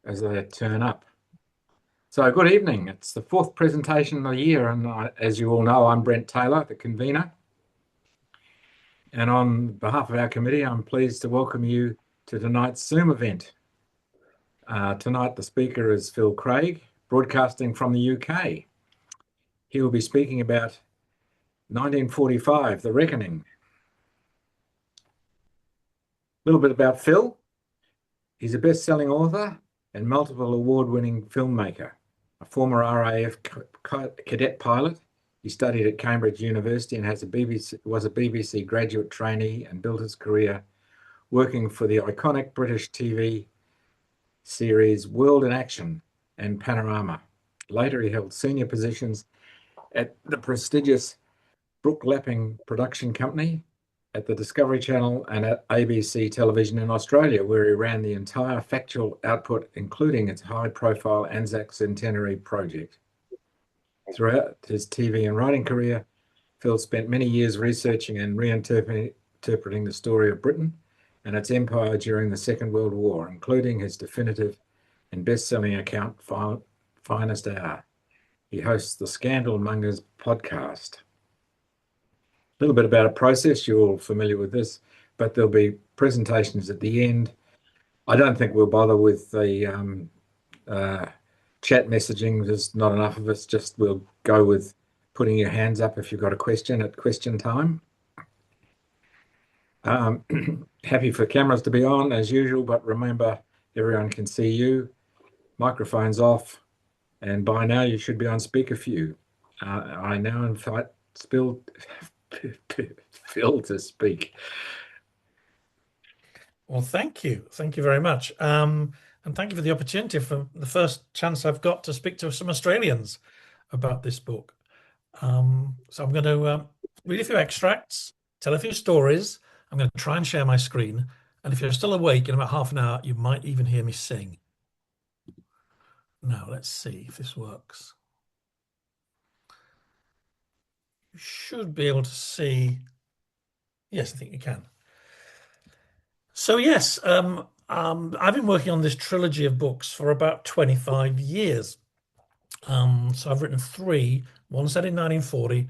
as they turn up. So, good evening. It's the fourth presentation of the year, and as you all know, I'm Brent Taylor, the convener. And on behalf of our committee, I'm pleased to welcome you to tonight's Zoom event. Tonight, the speaker is Phil Craig, broadcasting from the UK. He will be speaking about 1945, The Reckoning. A little bit about Phil. He's a best-selling author and multiple award-winning filmmaker. A former RAF cadet pilot, he studied at Cambridge University and was a BBC graduate trainee and built his career working for the iconic British TV series World in Action and Panorama. Later, he held senior positions at the prestigious Brook Lapping production company, at the Discovery Channel and at ABC Television in Australia, where he ran the entire factual output, including its high-profile Anzac Centenary project. Throughout his TV and writing career, Phil spent many years researching and reinterpreting the story of Britain and its empire during the Second World War, including his definitive and best-selling account, Finest Hour. He hosts the Scandal Mongers podcast. A little bit about a process, you're all familiar with this, but there'll be presentations at the end. I don't think we'll bother with the chat messaging. There's not enough of us. Just we'll go with putting your hands up if you've got a question at question time. Happy for cameras to be on as usual, but remember, everyone can see you. Microphone's off, and by now you should be on speaker view. I now invite Phil to speak. Well, thank you. Thank you very much. And thank you for the opportunity, for the first chance I've got to speak to some Australians about this book. So I'm going to read a few extracts, tell a few stories. I'm going to try and share my screen. And if you're still awake in about half an hour, you might even hear me sing. Now, let's see if this works. You should be able to see. Yes, I think you can. So yes, I've been working on this trilogy of books for about 25 years. So I've written three, one set in 1940,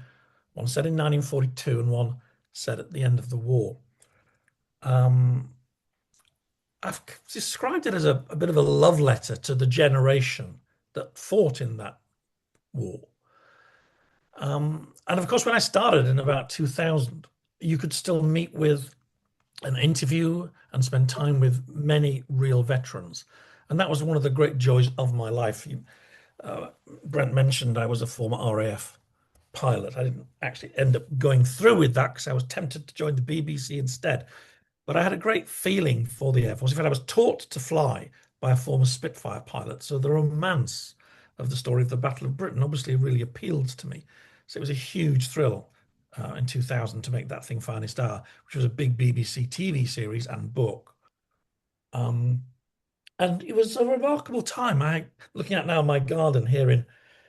one set in 1942, and one set at the end of the war. I've described it as a bit of a love letter to the generation that fought in that war. And of course, when I started in about 2000, you could still meet with an interview and spend time with many real veterans. And that was one of the great joys of my life. Brent mentioned I was a former RAF pilot. I didn't actually end up going through with that because I was tempted to join the BBC instead. But I had a great feeling for the Air Force. In fact, I was taught to fly by a former Spitfire pilot. So the romance of the story of the Battle of Britain obviously really appealed to me. So it was a huge thrill in 2000 to make that thing Finest Hour, which was a big BBC TV series and book. And it was a remarkable time. Looking at now my garden here in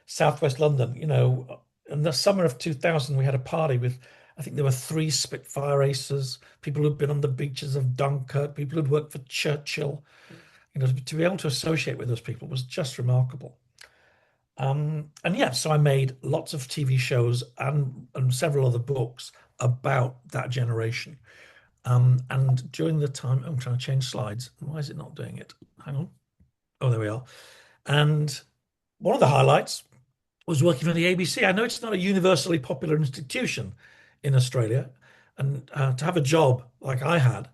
southwest London, in the summer of 2000, we had a party with, I think there were 3 Spitfire aces, people who'd been on the beaches of Dunkirk, people who'd worked for Churchill. To be able to associate with those people was just remarkable. And yeah, so I made lots of TV shows and several other books about that generation. And during the time, I'm trying to change slides. Why is it not doing it? Hang on. Oh, there we are. And one of the highlights was working for the ABC. I know it's not a universally popular institution in Australia. And to have a job like I had,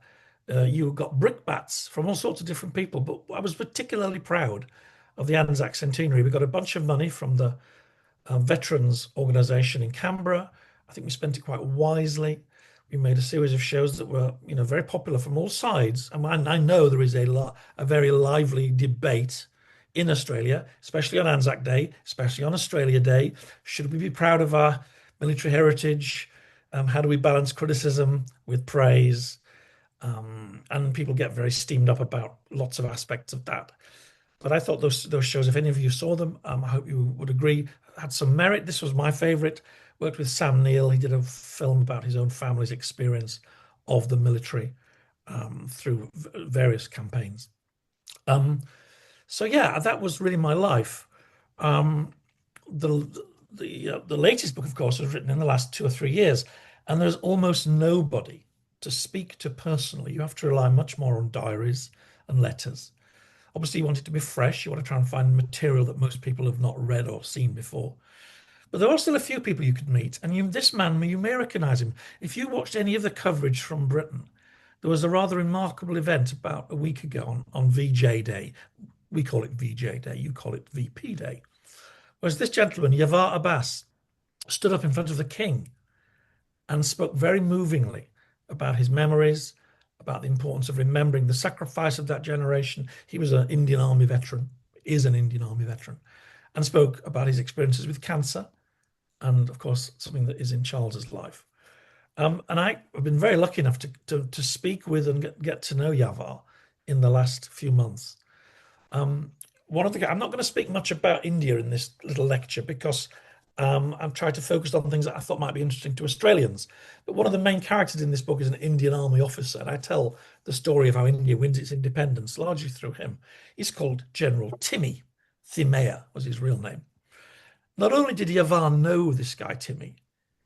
you got brickbats from all sorts of different people. But I was particularly proud of the Anzac Centenary. We got a bunch of money from the Veterans Organisation in Canberra. I think we spent it quite wisely. We made a series of shows that were, very popular from all sides. And I know there is a very lively debate in Australia, especially on Anzac Day, especially on Australia Day. Should we be proud of our military heritage? How do we balance criticism with praise? And people get very steamed up about lots of aspects of that. But I thought those shows, if any of you saw them, I hope you would agree, had some merit. This was my favorite. Worked with Sam Neill. He did a film about his own family's experience of the military through various campaigns. So yeah, that was really my life. Um, the the latest book, of course, was written in the last 2 or 3 years, and there's almost nobody to speak to personally. You have to rely much more on diaries and letters. Obviously, you want it to be fresh. You want to try and find material that most people have not read or seen before. But there are still a few people you could meet, and this man, you may recognize him. If you watched any of the coverage from Britain, there was a rather remarkable event about a week ago on VJ Day. We call it VJ Day, you call it VP Day. Whereas this gentleman, Yavar Abbas, stood up in front of the king and spoke very movingly about his memories, about the importance of remembering the sacrifice of that generation. He was an Indian Army veteran, is an Indian Army veteran, and spoke about his experiences with cancer and, of course, something that is in Charles's life. And I have been very lucky enough to speak with and get to know Yavar in the last few months. I'm not going to speak much about India in this little lecture because I've tried to focus on things that I thought might be interesting to Australians. But one of the main characters in this book is an Indian Army officer, and I tell the story of how India wins its independence largely through him. He's called General Timmy. Thimea was his real name. Not only did Yavar know this guy Timmy,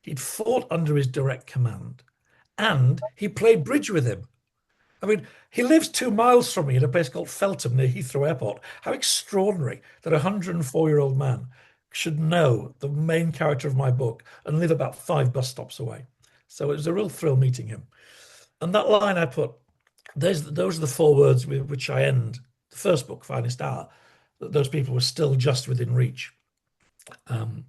he'd fought under his direct command, and he played bridge with him. I mean, he lives 2 miles from me in a place called Feltham near Heathrow Airport. How extraordinary that a 104-year-old man should know the main character of my book and live about 5 bus stops away. So it was a real thrill meeting him. And that line I put, those are the 4 words with which I end the first book, Finest Hour, that those people were still just within reach. And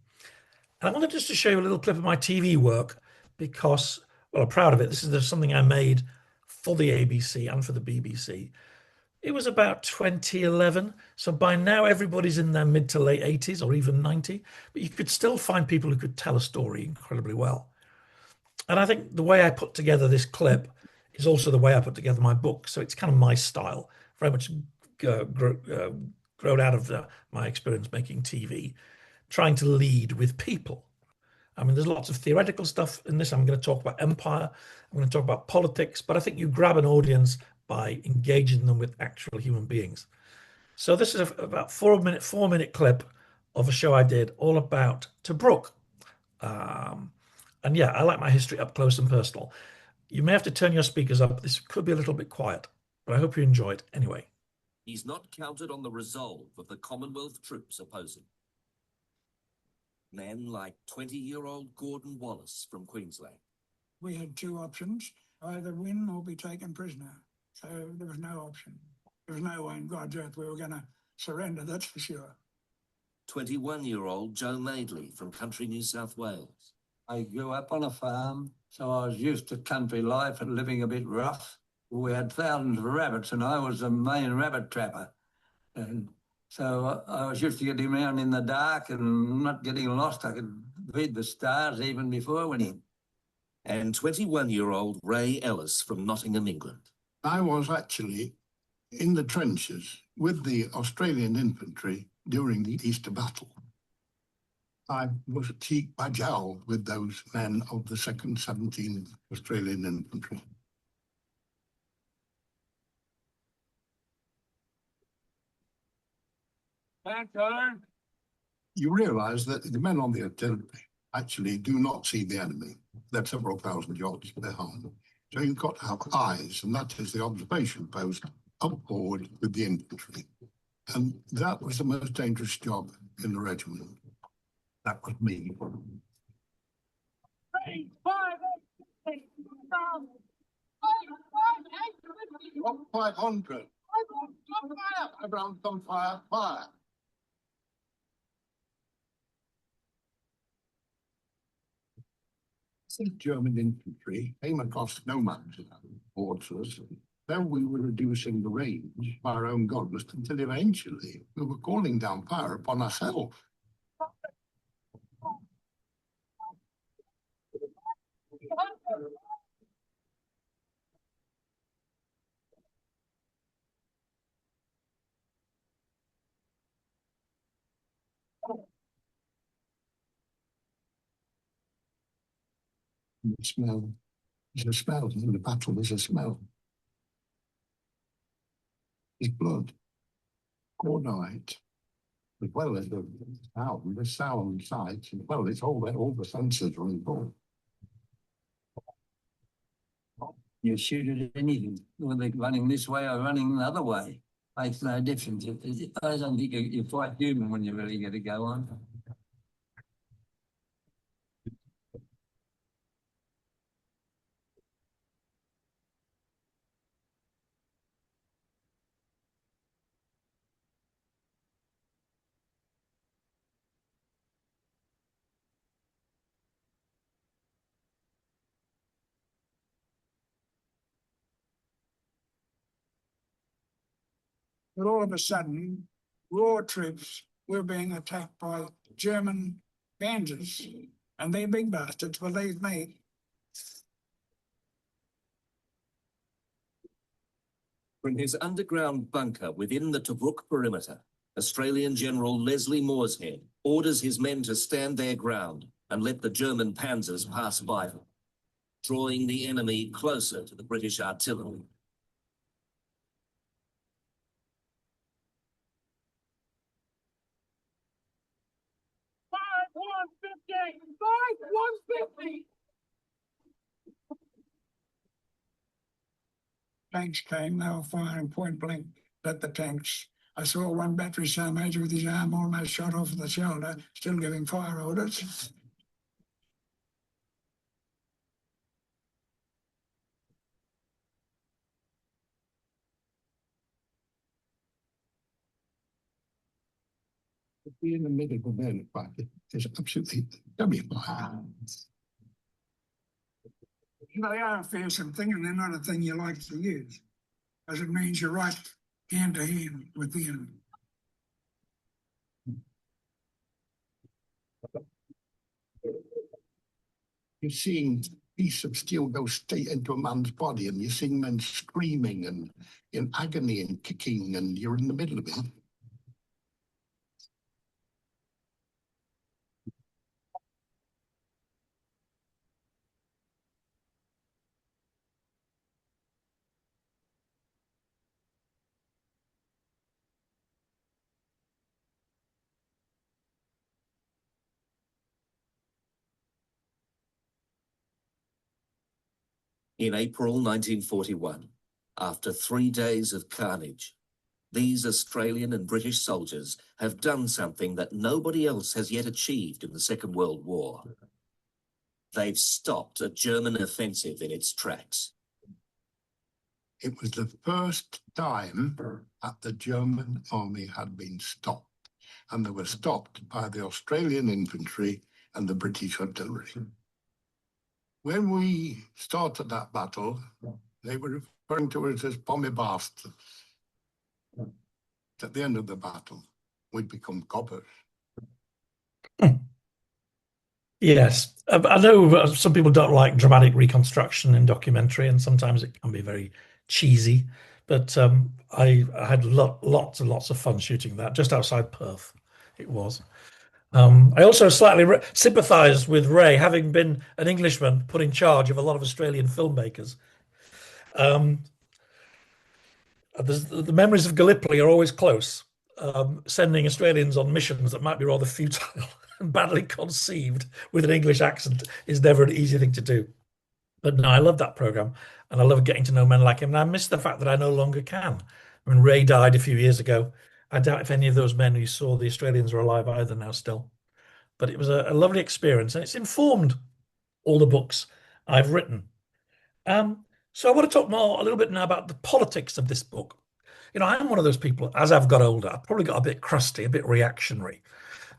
I wanted just to show you a little clip of my TV work because, well, I'm proud of it. This is something I made for the ABC and for the BBC. It was about 2011. So by now, everybody's in their mid to late 80s or even 90. But you could still find people who could tell a story incredibly well. And I think the way I put together this clip is also the way I put together my book. So it's kind of my style, very much grown out of my experience making TV, trying to lead with people. I mean, there's lots of theoretical stuff in this. I'm going to talk about empire. I'm going to talk about politics, but I think you grab an audience by engaging them with actual human beings. So this is about 4 minute clip of a show I did all about Tobruk. And yeah, I like my history up close and personal. You may have to turn your speakers up. This could be a little bit quiet, but I hope you enjoy it anyway. He's not counted on the resolve of the Commonwealth troops opposing. Men like 20-year-old Gordon Wallace from Queensland. We had 2 options, either win or be taken prisoner. So there was no option. There was no way in God's earth we were going to surrender, that's for sure. 21-year-old Joe Madeley from country New South Wales. I grew up on a farm, so I was used to country life and living a bit rough. We had thousands of rabbits, and I was the main rabbit trapper. And so I was used to getting around in the dark and not getting lost. I could read the stars even before winning. And 21-year-old Ray Ellis from Nottingham, England. I was actually in the trenches with the Australian infantry during the Easter Battle. I was cheek by jowl with those men of the 2nd 17th Australian Infantry. You realise that the men on the artillery actually do not see the enemy. They're several thousand yards behind. So you've got to have eyes, and that is the observation post up forward with the infantry. And that was the most dangerous job in the regiment. That was me. 3, 5, 8, 500. Around some fire. The German infantry came across no man's land towards us. Then we were reducing the range by our own godless until eventually we were calling down fire upon ourselves. The smell is a smell, and the battle is a smell. It's blood. all night, as well as the sound sights, as well as all the sensors are involved. You shoot at anything, whether they're running this way or running the other way. Makes no difference. I don't think you're quite human when you really get to go on. But all of a sudden, raw troops were being attacked by German panzers, and they big bastards, believe me. From his underground bunker within the Tobruk perimeter, Australian General Leslie Morshead orders his men to stand their ground and let the German panzers pass by them, drawing the enemy closer to the British artillery. Tanks came, they were firing point blank at the tanks. I saw one battery sergeant major with his arm almost shot off the shoulder, still giving fire orders. To be in the middle of a melee fight is absolutely dummy fire. They are a fearsome thing, and they're not a thing you like to use, because it means you're right hand to hand with the enemy. You're seeing a piece of steel go straight into a man's body, and you're seeing men screaming and in agony and kicking, and you're in the middle of it. In April 1941, after 3 days of carnage, these Australian and British soldiers have done something that nobody else has yet achieved in the Second World War. They've stopped a German offensive in its tracks. It was the first time that the German army had been stopped, and they were stopped by the Australian infantry and the British artillery. When we started that battle, they were referring to us as pommy bastards. At the end of the battle, we'd become coppers. Yes, I know some people don't like dramatic reconstruction in documentary, and sometimes it can be very cheesy. But I had lots and lots of fun shooting that just outside Perth. It was. I also slightly sympathised with Ray, having been an Englishman put in charge of a lot of Australian filmmakers. The memories of Gallipoli are always close. Sending Australians on missions that might be rather futile and badly conceived with an English accent is never an easy thing to do. But no, I love that program, and I love getting to know men like him. And I miss the fact that I no longer can. When Ray died a few years ago, I doubt if any of those men who saw the Australians are alive either now still. But it was a lovely experience, and it's informed all the books I've written. So I want to talk a little bit now about the politics of this book. You know, I'm one of those people, as I've got older, I've probably got a bit crusty, a bit reactionary.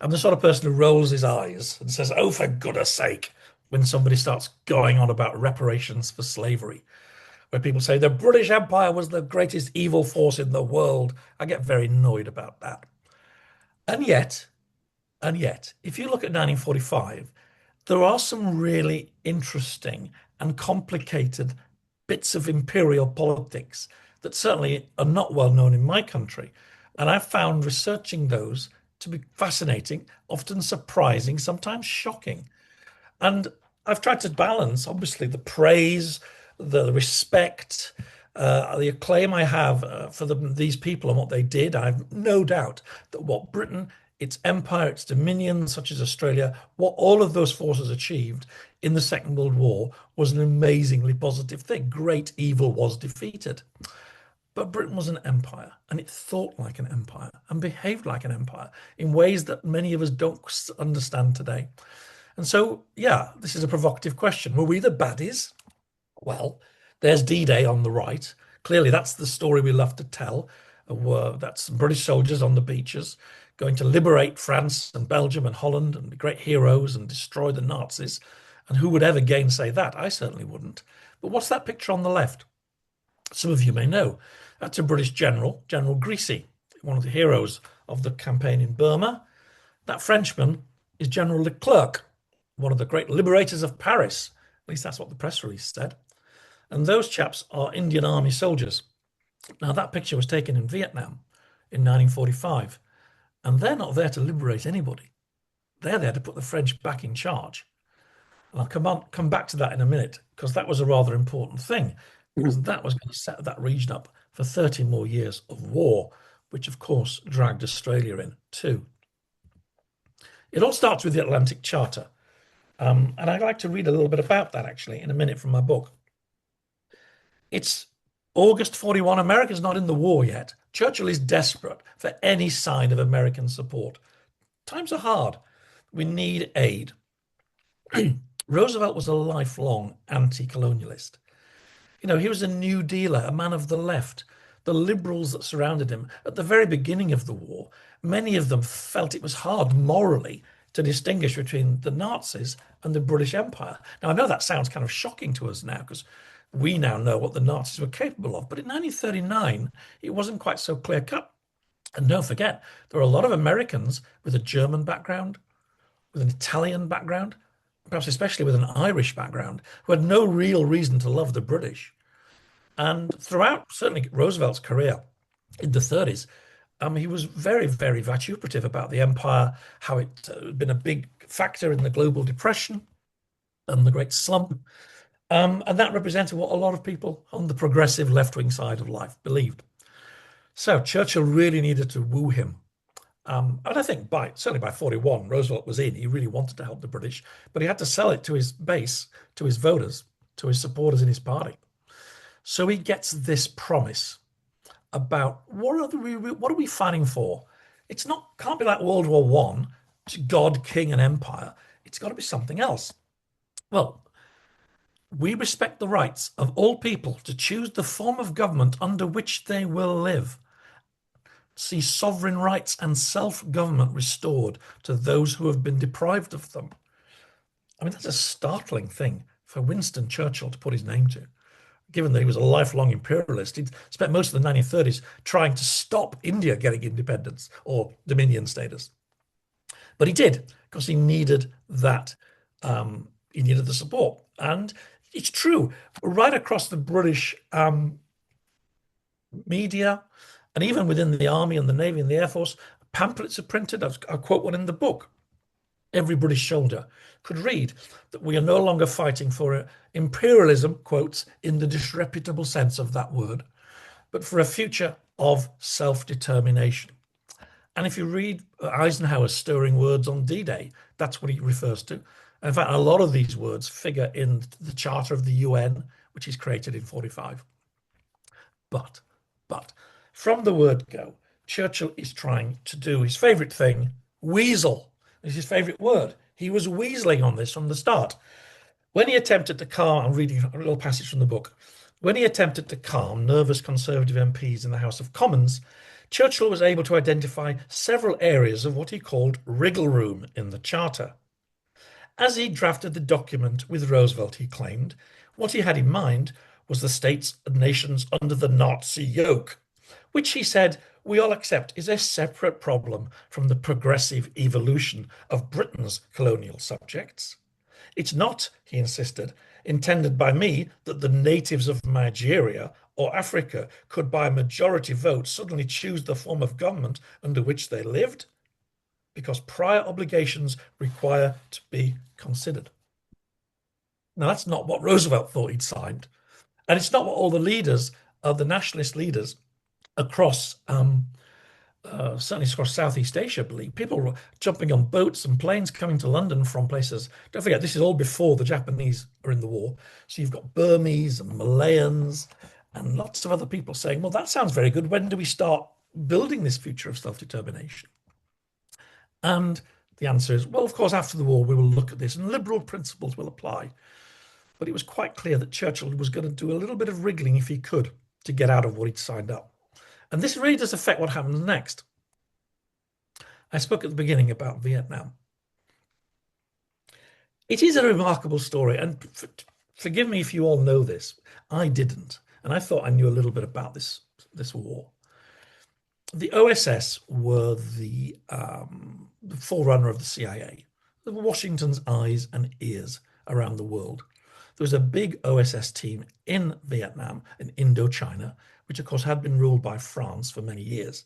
I'm the sort of person who rolls his eyes and says, oh, for goodness sake, when somebody starts going on about reparations for slavery, where people say the British Empire was the greatest evil force in the world. I get very annoyed about that. And yet, if you look at 1945, there are some really interesting and complicated bits of imperial politics that certainly are not well known in my country. And I've found researching those to be fascinating, often surprising, sometimes shocking. And I've tried to balance, obviously, the praise, the respect, the acclaim I have for these people and what they did, I have no doubt that what Britain, its empire, its dominions, such as Australia, what all of those forces achieved in the Second World War was an amazingly positive thing. Great evil was defeated. But Britain was an empire, and it thought like an empire and behaved like an empire in ways that many of us don't understand today. And so, yeah, this is a provocative question. Were we the baddies? Well, there's D-Day on the right. Clearly, that's the story we love to tell. That's British soldiers on the beaches going to liberate France and Belgium and Holland and be great heroes and destroy the Nazis. And who would ever gainsay that? I certainly wouldn't. But what's that picture on the left? Some of you may know. That's a British general, General Greasy, one of the heroes of the campaign in Burma. That Frenchman is General Leclerc, one of the great liberators of Paris. At least that's what the press release said. And those chaps are Indian Army soldiers. Now, that picture was taken in Vietnam in 1945, and they're not there to liberate anybody. They're there to put the French back in charge. And I'll come back to that in a minute, because that was a rather important thing, because that was going to set that region up for 30 more years of war, which, of course, dragged Australia in too. It all starts with the Atlantic Charter. And I'd like to read a little bit about that, actually, in a minute from my book. It's August 41. America's not in the war yet. Churchill is desperate for any sign of American support. Times are hard. We need aid. Roosevelt was a lifelong anti-colonialist. You know, he was a New Dealer, a man of the left. The liberals that surrounded him at the very beginning of the war, many of them felt it was hard morally to distinguish between the Nazis and the British Empire. Now, I know that sounds kind of shocking to us now because we now know what the Nazis were capable of. But in 1939, it wasn't quite so clear cut. And don't forget, there were a lot of Americans with a German background, with an Italian background, perhaps especially with an Irish background, who had no real reason to love the British. And throughout, certainly Roosevelt's career in the 30s, he was very, very vituperative about the empire, how it had been a big factor in the global depression and the Great Slump. And that represented what a lot of people on the progressive left-wing side of life believed. So Churchill really needed to woo him. And I think certainly by 41, Roosevelt was in. He really wanted to help the British, but he had to sell it to his base, to his voters, to his supporters in his party. So he gets this promise about what are we fighting for? Can't be like World War I, God, King, and Empire. It's got to be something else. Well, we respect the rights of all people to choose the form of government under which they will live. See sovereign rights and self-government restored to those who have been deprived of them. I mean, that's a startling thing for Winston Churchill to put his name to, given that he was a lifelong imperialist. He'd spent most of the 1930s trying to stop India getting independence or dominion status. But he did, because he needed that, he needed the support. And it's true, right across the British media, and even within the Army and the Navy and the Air Force, pamphlets are printed. I'll quote one in the book. Every British soldier could read that we are no longer fighting for imperialism, quotes, in the disreputable sense of that word, but for a future of self-determination. And if you read Eisenhower's stirring words on D-Day, that's what he refers to. In fact, a lot of these words figure in the Charter of the UN, which is created in 45. But from the word go, Churchill is trying to do his favorite thing, weasel. It's his favorite word. He was weaseling on this from the start. When he attempted to calm, I'm reading a little passage from the book. When he attempted to calm nervous Conservative MPs in the House of Commons, Churchill was able to identify several areas of what he called wriggle room in the Charter. As he drafted the document with Roosevelt, he claimed, what he had in mind was the states and nations under the Nazi yoke, which he said we all accept is a separate problem from the progressive evolution of Britain's colonial subjects. It's not, he insisted, intended by me that the natives of Nigeria or Africa could by majority vote suddenly choose the form of government under which they lived, because prior obligations require to be considered. Now, that's not what Roosevelt thought he'd signed. And it's not what all the leaders the nationalist leaders across, certainly across Southeast Asia, I believe. People were jumping on boats and planes coming to London from places. Don't forget, this is all before the Japanese are in the war. So you've got Burmese and Malayans and lots of other people saying, well, that sounds very good. When do we start building this future of self-determination? And the answer is, well, of course, after the war, we will look at this and liberal principles will apply. But it was quite clear that Churchill was going to do a little bit of wriggling if he could to get out of what he'd signed up. And this really does affect what happens next. I spoke at the beginning about Vietnam. It is a remarkable story, and forgive me if you all know this. I didn't, and I thought I knew a little bit about this war. The OSS were the forerunner of the CIA. They were Washington's eyes and ears around the world. There was a big OSS team in Vietnam, in Indochina, which of course had been ruled by France for many years.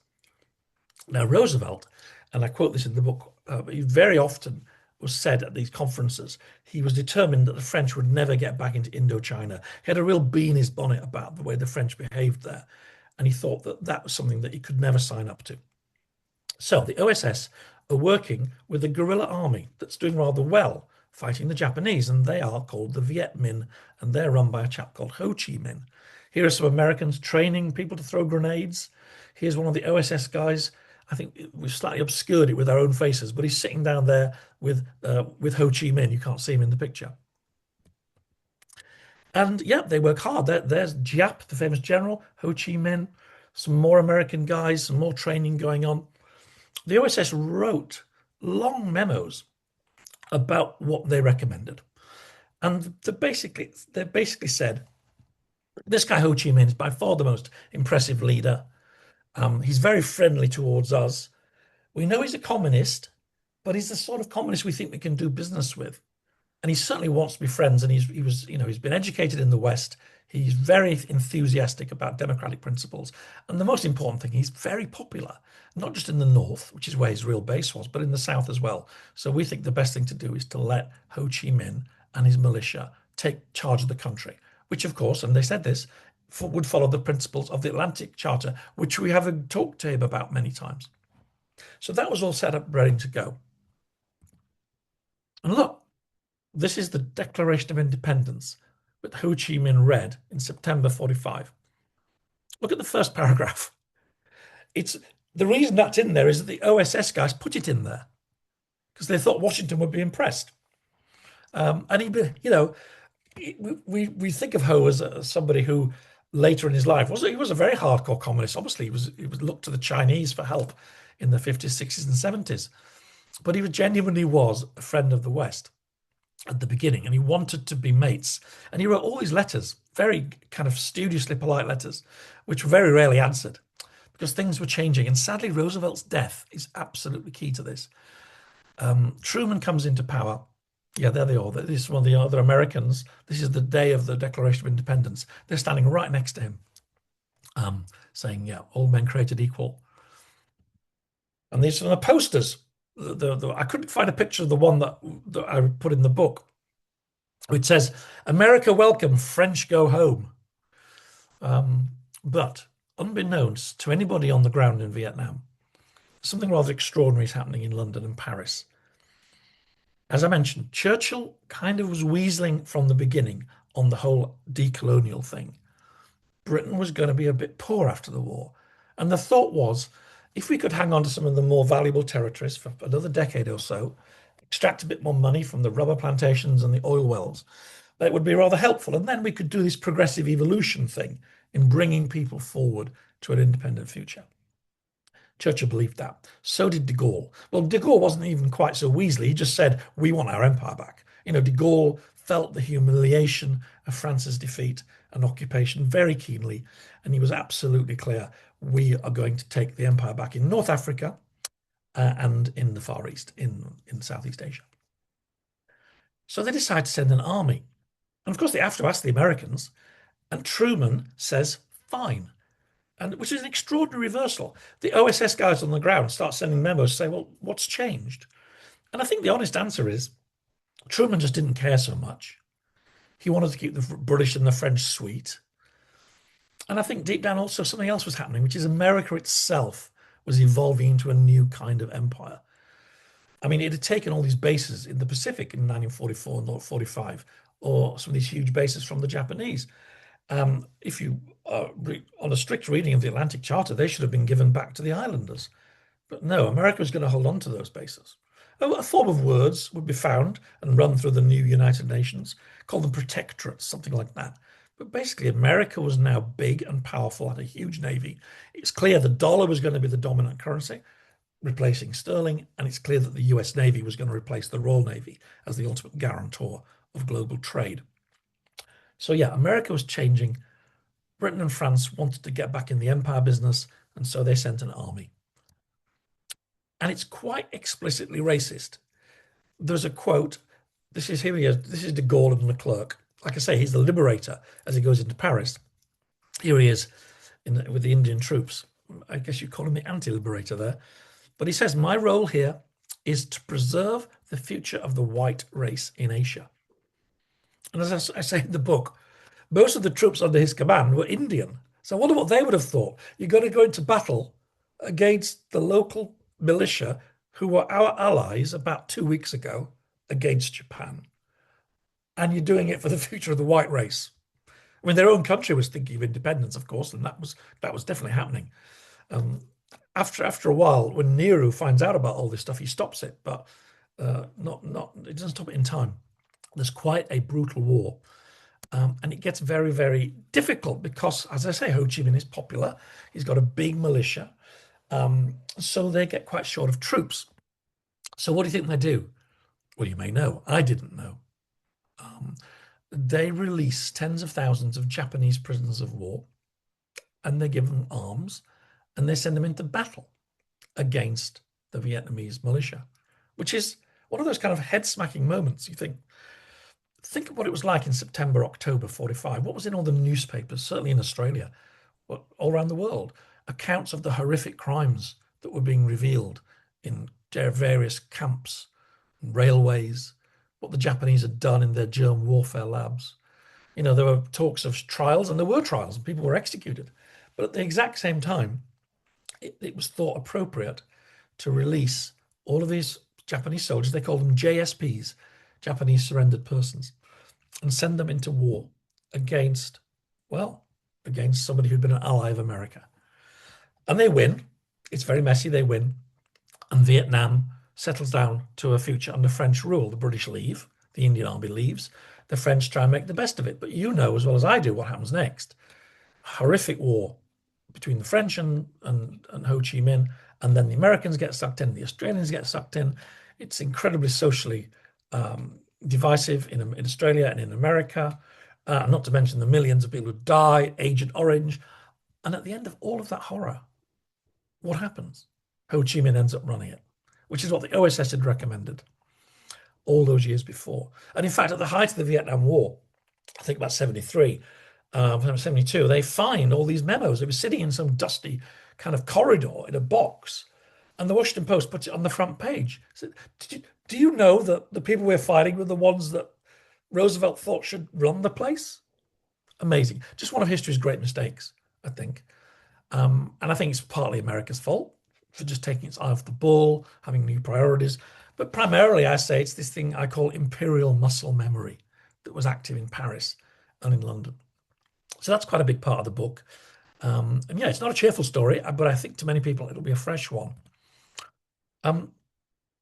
Now Roosevelt, and I quote this in the book, he very often was said at these conferences, he was determined that the French would never get back into Indochina. He had a real bee in his bonnet about the way the French behaved there. And he thought that that was something that he could never sign up to. So the OSS are working with a guerrilla army that's doing rather well, fighting the Japanese, and they are called the Viet Minh, and they're run by a chap called Ho Chi Minh. Here are some Americans training people to throw grenades. Here's one of the OSS guys. I think we've slightly obscured it with our own faces, but he's sitting down there with Ho Chi Minh. You can't see him in the picture. And yeah, they work hard. There's Giap, the famous general, Ho Chi Minh, some more American guys, some more training going on. The OSS wrote long memos about what they recommended. And they basically said, this guy Ho Chi Minh is by far the most impressive leader. He's very friendly towards us. We know he's a communist, but he's the sort of communist we think we can do business with. And he certainly wants to be friends. And he's been educated in the West. He's very enthusiastic about democratic principles. And the most important thing, he's very popular, not just in the North, which is where his real base was, but in the South as well. So we think the best thing to do is to let Ho Chi Minh and his militia take charge of the country, which of course, and they said this, would follow the principles of the Atlantic Charter, which we have talked to him about many times. So that was all set up, ready to go. And look, this is the Declaration of Independence that Ho Chi Minh read in September 45. Look at the first paragraph. It's the reason that's in there is that the OSS guys put it in there because they thought Washington would be impressed. And we think of Ho as somebody who later in his life he was a very hardcore communist. Obviously, he was looked to the Chinese for help in the 50s, 60s, and 70s. But he genuinely was a friend of the West at the beginning, and he wanted to be mates. And he wrote all these letters, very kind of studiously polite letters, which were very rarely answered because things were changing. And sadly, Roosevelt's death is absolutely key to this. Truman comes into power. Yeah, there they are. This is one of the other Americans. This is the day of the Declaration of Independence. They're standing right next to him, saying, yeah, all men created equal. And these are the posters. I couldn't find a picture of the one that I put in the book. It says, America welcome, French go home. But unbeknownst to anybody on the ground in Vietnam, something rather extraordinary is happening in London and Paris. As I mentioned, Churchill kind of was weaseling from the beginning on the whole decolonial thing. Britain was going to be a bit poor after the war. And the thought was, if we could hang on to some of the more valuable territories for another decade or so, extract a bit more money from the rubber plantations and the oil wells, that would be rather helpful. And then we could do this progressive evolution thing in bringing people forward to an independent future. Churchill believed that. So did de Gaulle. Well, de Gaulle wasn't even quite so weaselly. He just said, we want our empire back. De Gaulle felt the humiliation of France's defeat and occupation very keenly. And he was absolutely clear, we are going to take the empire back in North Africa and in the Far East, in Southeast Asia. So they decide to send an army. And of course, they have to ask the Americans. And Truman says, fine. And which is an extraordinary reversal. The OSS guys on the ground start sending memos to say, well, what's changed? And I think the honest answer is Truman just didn't care so much. He wanted to keep the British and the French sweet. And I think deep down also something else was happening, which is America itself was evolving into a new kind of empire. I mean, it had taken all these bases in the Pacific in 1944 and 45, or some of these huge bases from the Japanese. If you on a strict reading of the Atlantic Charter, they should have been given back to the islanders. But no, America was going to hold on to those bases. A form of words would be found and run through the new United Nations, call them protectorates, something like that. But basically, America was now big and powerful, had a huge navy. It's clear the dollar was going to be the dominant currency, replacing sterling, and it's clear that the US Navy was going to replace the Royal Navy as the ultimate guarantor of global trade. So yeah, America was changing. Britain and France wanted to get back in the empire business, and so they sent an army. And it's quite explicitly racist. There's a quote. This is here he is. This is de Gaulle and Leclerc. Like I say, he's the liberator as he goes into Paris. Here he is with the Indian troops. I guess you call him the anti-liberator there. But he says, my role here is to preserve the future of the white race in Asia. And as I say in the book, most of the troops under his command were Indian. So I wonder what they would have thought. You've got to go into battle against the local militia who were our allies about 2 weeks ago against Japan. And you're doing it for the future of the white race. I mean, their own country was thinking of independence, of course, and that was definitely happening. After a while, when Nehru finds out about all this stuff, he stops it, but it doesn't stop it in time. There's quite a brutal war. And it gets very, very difficult because, as I say, Ho Chi Minh is popular. He's got a big militia. So they get quite short of troops. So what do you think they do? Well, you may know. I didn't know. They release tens of thousands of Japanese prisoners of war, and they give them arms, and they send them into battle against the Vietnamese militia, which is one of those kind of head-smacking moments. You think of what it was like in September, October 45. What was in all the newspapers, certainly in Australia, all around the world? Accounts of the horrific crimes that were being revealed in their various camps, railways, what the Japanese had done in their germ warfare labs. You know, there were talks of trials, and there were trials, and people were executed. But at the exact same time, it was thought appropriate to release all of these Japanese soldiers. They called them JSPs, Japanese surrendered persons, and send them into war against somebody who'd been an ally of America. And they win. It's very messy. They win. And Vietnam settles down to a future under French rule. The British leave. The Indian Army leaves. The French try and make the best of it. But you know as well as I do what happens next. Horrific war between the French and Ho Chi Minh. And then the Americans get sucked in. The Australians get sucked in. It's incredibly socially divisive in Australia and in America. Not to mention the millions of people who die, Agent Orange. And at the end of all of that horror, what happens? Ho Chi Minh ends up running it, which is what the OSS had recommended all those years before. And in fact, at the height of the Vietnam War, I think about 73, 72, they find all these memos. They were sitting in some dusty kind of corridor in a box. And the Washington Post puts it on the front page. Said, do you know that the people we're fighting were the ones that Roosevelt thought should run the place? Amazing. Just one of history's great mistakes, I think. And I think it's partly America's fault for just taking its eye off the ball, having new priorities. But primarily, I say it's this thing I call imperial muscle memory that was active in Paris and in London. So that's quite a big part of the book. And yeah, it's not a cheerful story, but I think to many people it'll be a fresh one.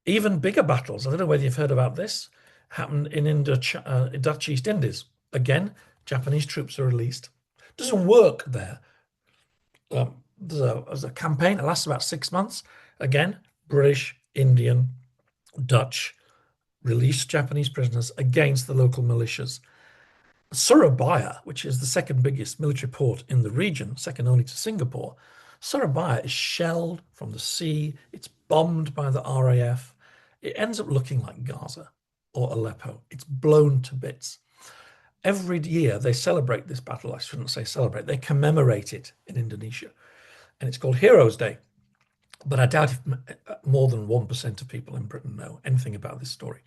Even bigger battles, I don't know whether you've heard about this, happened in Dutch East Indies. Again, Japanese troops are released. It doesn't work there. There's a campaign that lasts about 6 months. Again, British, Indian, Dutch release Japanese prisoners against the local militias. Surabaya, which is the second biggest military port in the region, second only to Singapore, Surabaya is shelled from the sea. It's bombed by the RAF. It ends up looking like Gaza or Aleppo. It's blown to bits. Every year they celebrate this battle. I shouldn't say celebrate. They commemorate it in Indonesia. And it's called Heroes Day. But I doubt if more than 1% of people in Britain know anything about this story.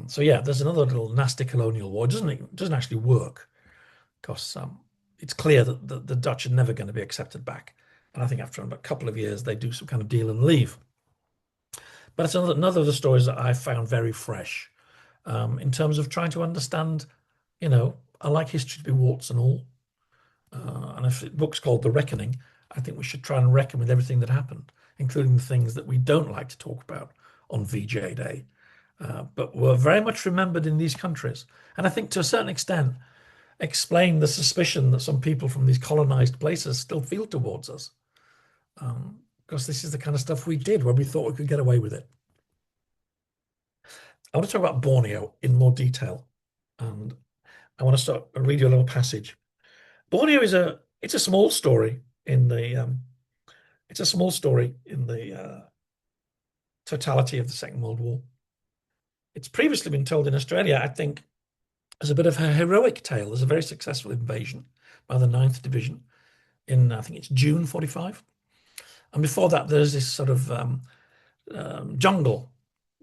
So yeah, there's another little nasty colonial war. It doesn't actually work because it's clear that the Dutch are never going to be accepted back. And I think after a couple of years, they do some kind of deal and leave. But it's another of the stories that I found very fresh in terms of trying to understand, I like history to be warts and all. And if the book's called The Reckoning, I think we should try and reckon with everything that happened, including the things that we don't like to talk about on VJ Day, but were very much remembered in these countries. And I think to a certain extent, explain the suspicion that some people from these colonized places still feel towards us. Because this is the kind of stuff we did when we thought we could get away with it. I want to talk about Borneo in more detail. And I want to read you a little passage. Borneo is it's a small story in the totality of the Second World War. It's previously been told in Australia, I think, as a bit of a heroic tale. There's a very successful invasion by the 9th Division in, I think it's June 45. And before that, there's this sort of jungle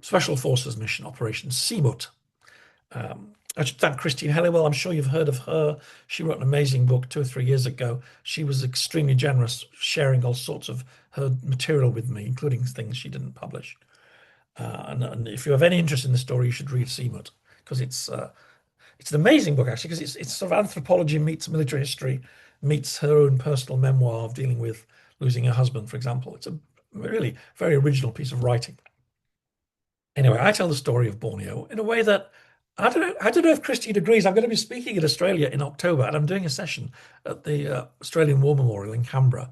special forces mission, Operation Semut. I should thank Christine Helliwell. I'm sure you've heard of her. She wrote an amazing book 2 or 3 years ago. She was extremely generous, sharing all sorts of her material with me, including things she didn't publish. And if you have any interest in the story, you should read Semut, because it's an amazing book, actually, because it's sort of anthropology meets military history, meets her own personal memoir of dealing with losing her husband, for example. It's a really very original piece of writing. Anyway, I tell the story of Borneo in a way that I don't know if Christine agrees. I'm going to be speaking in Australia in October, and I'm doing a session at the Australian War Memorial in Canberra,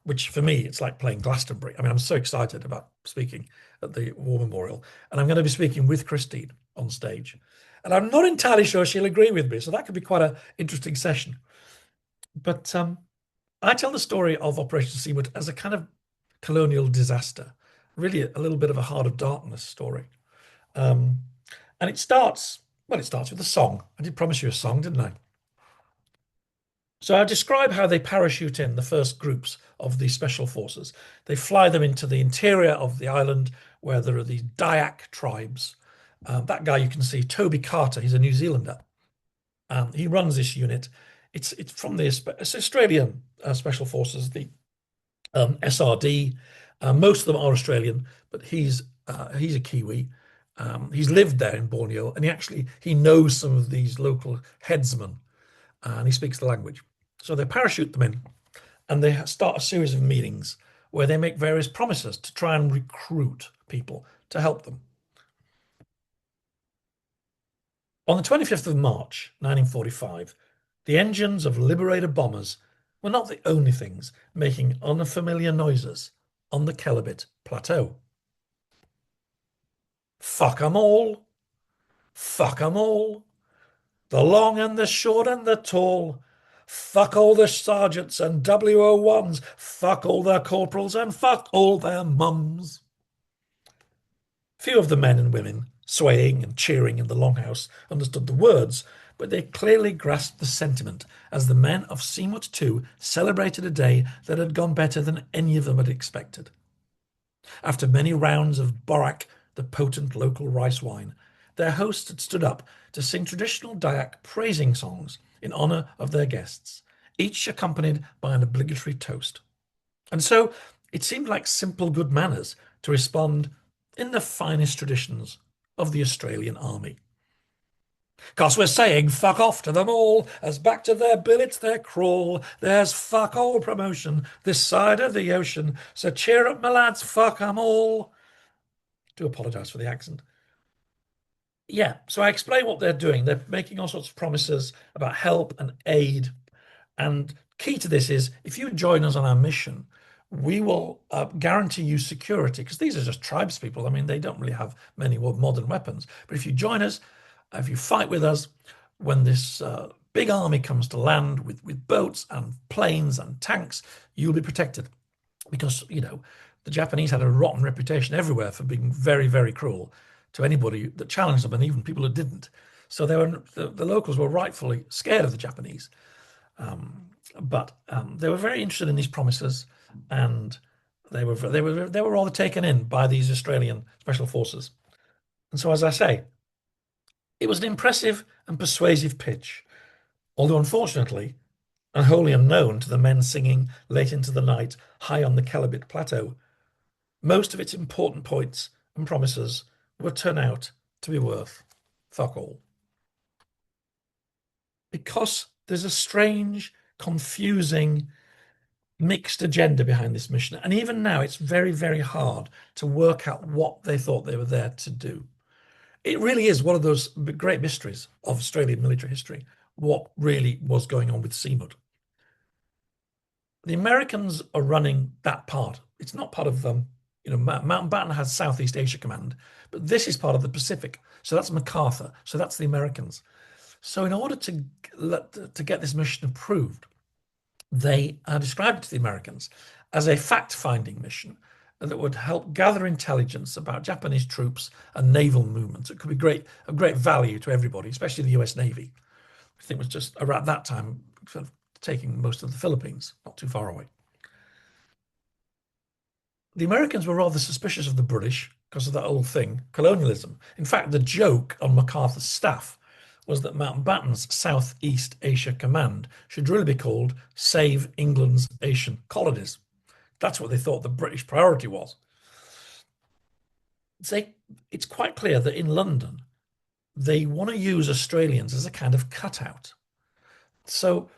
which for me, it's like playing Glastonbury. I mean, I'm so excited about speaking at the War Memorial, and I'm going to be speaking with Christine on stage. And I'm not entirely sure she'll agree with me, so that could be quite an interesting session. But I tell the story of Operation Semut as a kind of colonial disaster, really a little bit of a Heart of Darkness story. And it starts with a song. I did promise you a song, didn't I? So I describe how they parachute in the first groups of the special forces. They fly them into the interior of the island where there are these Dayak tribes. That guy you can see, Toby Carter, he's a New Zealander. He runs this unit. It's from the Australian Special Forces, the SRD. Most of them are Australian, but he's a Kiwi. He's lived there in Borneo, and he knows some of these local headsmen, and he speaks the language. So they parachute them in, and they start a series of meetings where they make various promises to try and recruit people to help them. On the 25th of March, 1945, the engines of Liberator bombers were not the only things making unfamiliar noises on the Kelabit Plateau. Fuck 'em all. Fuck 'em all. The long and the short and the tall. Fuck all the sergeants and WO1s. Fuck all their corporals and fuck all their mums. Few of the men and women swaying and cheering in the longhouse understood the words, but they clearly grasped the sentiment as the men of Semut 2 celebrated a day that had gone better than any of them had expected. After many rounds of borak, the potent local rice wine, their host had stood up to sing traditional Dayak praising songs in honor of their guests, each accompanied by an obligatory toast. And so it seemed like simple good manners to respond in the finest traditions of the Australian Army. "'Cause we're saying fuck off to them all, as back to their billets they crawl. There's fuck all promotion this side of the ocean, so cheer up, my lads, fuck 'em all." Do apologise for the accent. Yeah, so I explain what they're doing. They're making all sorts of promises about help and aid. And key to this is, if you join us on our mission, we will guarantee you security, because these are just tribes people. I mean, they don't really have many modern weapons. But if you join us, if you fight with us, when this big army comes to land with boats and planes and tanks, you'll be protected. Because, the Japanese had a rotten reputation everywhere for being very, very cruel to anybody that challenged them, and even people who didn't. So the locals were rightfully scared of the Japanese. But they were very interested in these promises, and they were rather taken in by these Australian special forces. And so, as I say, it was an impressive and persuasive pitch, although unfortunately, and wholly unknown to the men singing late into the night high on the Kelabit Plateau, most of its important points and promises would turn out to be worth fuck all. Because there's a strange, confusing, mixed agenda behind this mission. And even now, it's very, very hard to work out what they thought they were there to do. It really is one of those great mysteries of Australian military history, what really was going on with Semut. The Americans are running that part. It's not part of Mountbatten has Southeast Asia Command, but this is part of the Pacific. So that's MacArthur. So that's the Americans. So in order to get this mission approved, they described it to the Americans as a fact-finding mission that would help gather intelligence about Japanese troops and naval movements. It could be of great value to everybody, especially the US Navy. I think it was just around that time sort of taking most of the Philippines, not too far away. The Americans were rather suspicious of the British because of that old thing, colonialism. In fact, the joke on MacArthur's staff was that Mountbatten's Southeast Asia Command should really be called Save England's Asian Colonies. That's what they thought the British priority was. It's quite clear that in London, they want to use Australians as a kind of cutout. So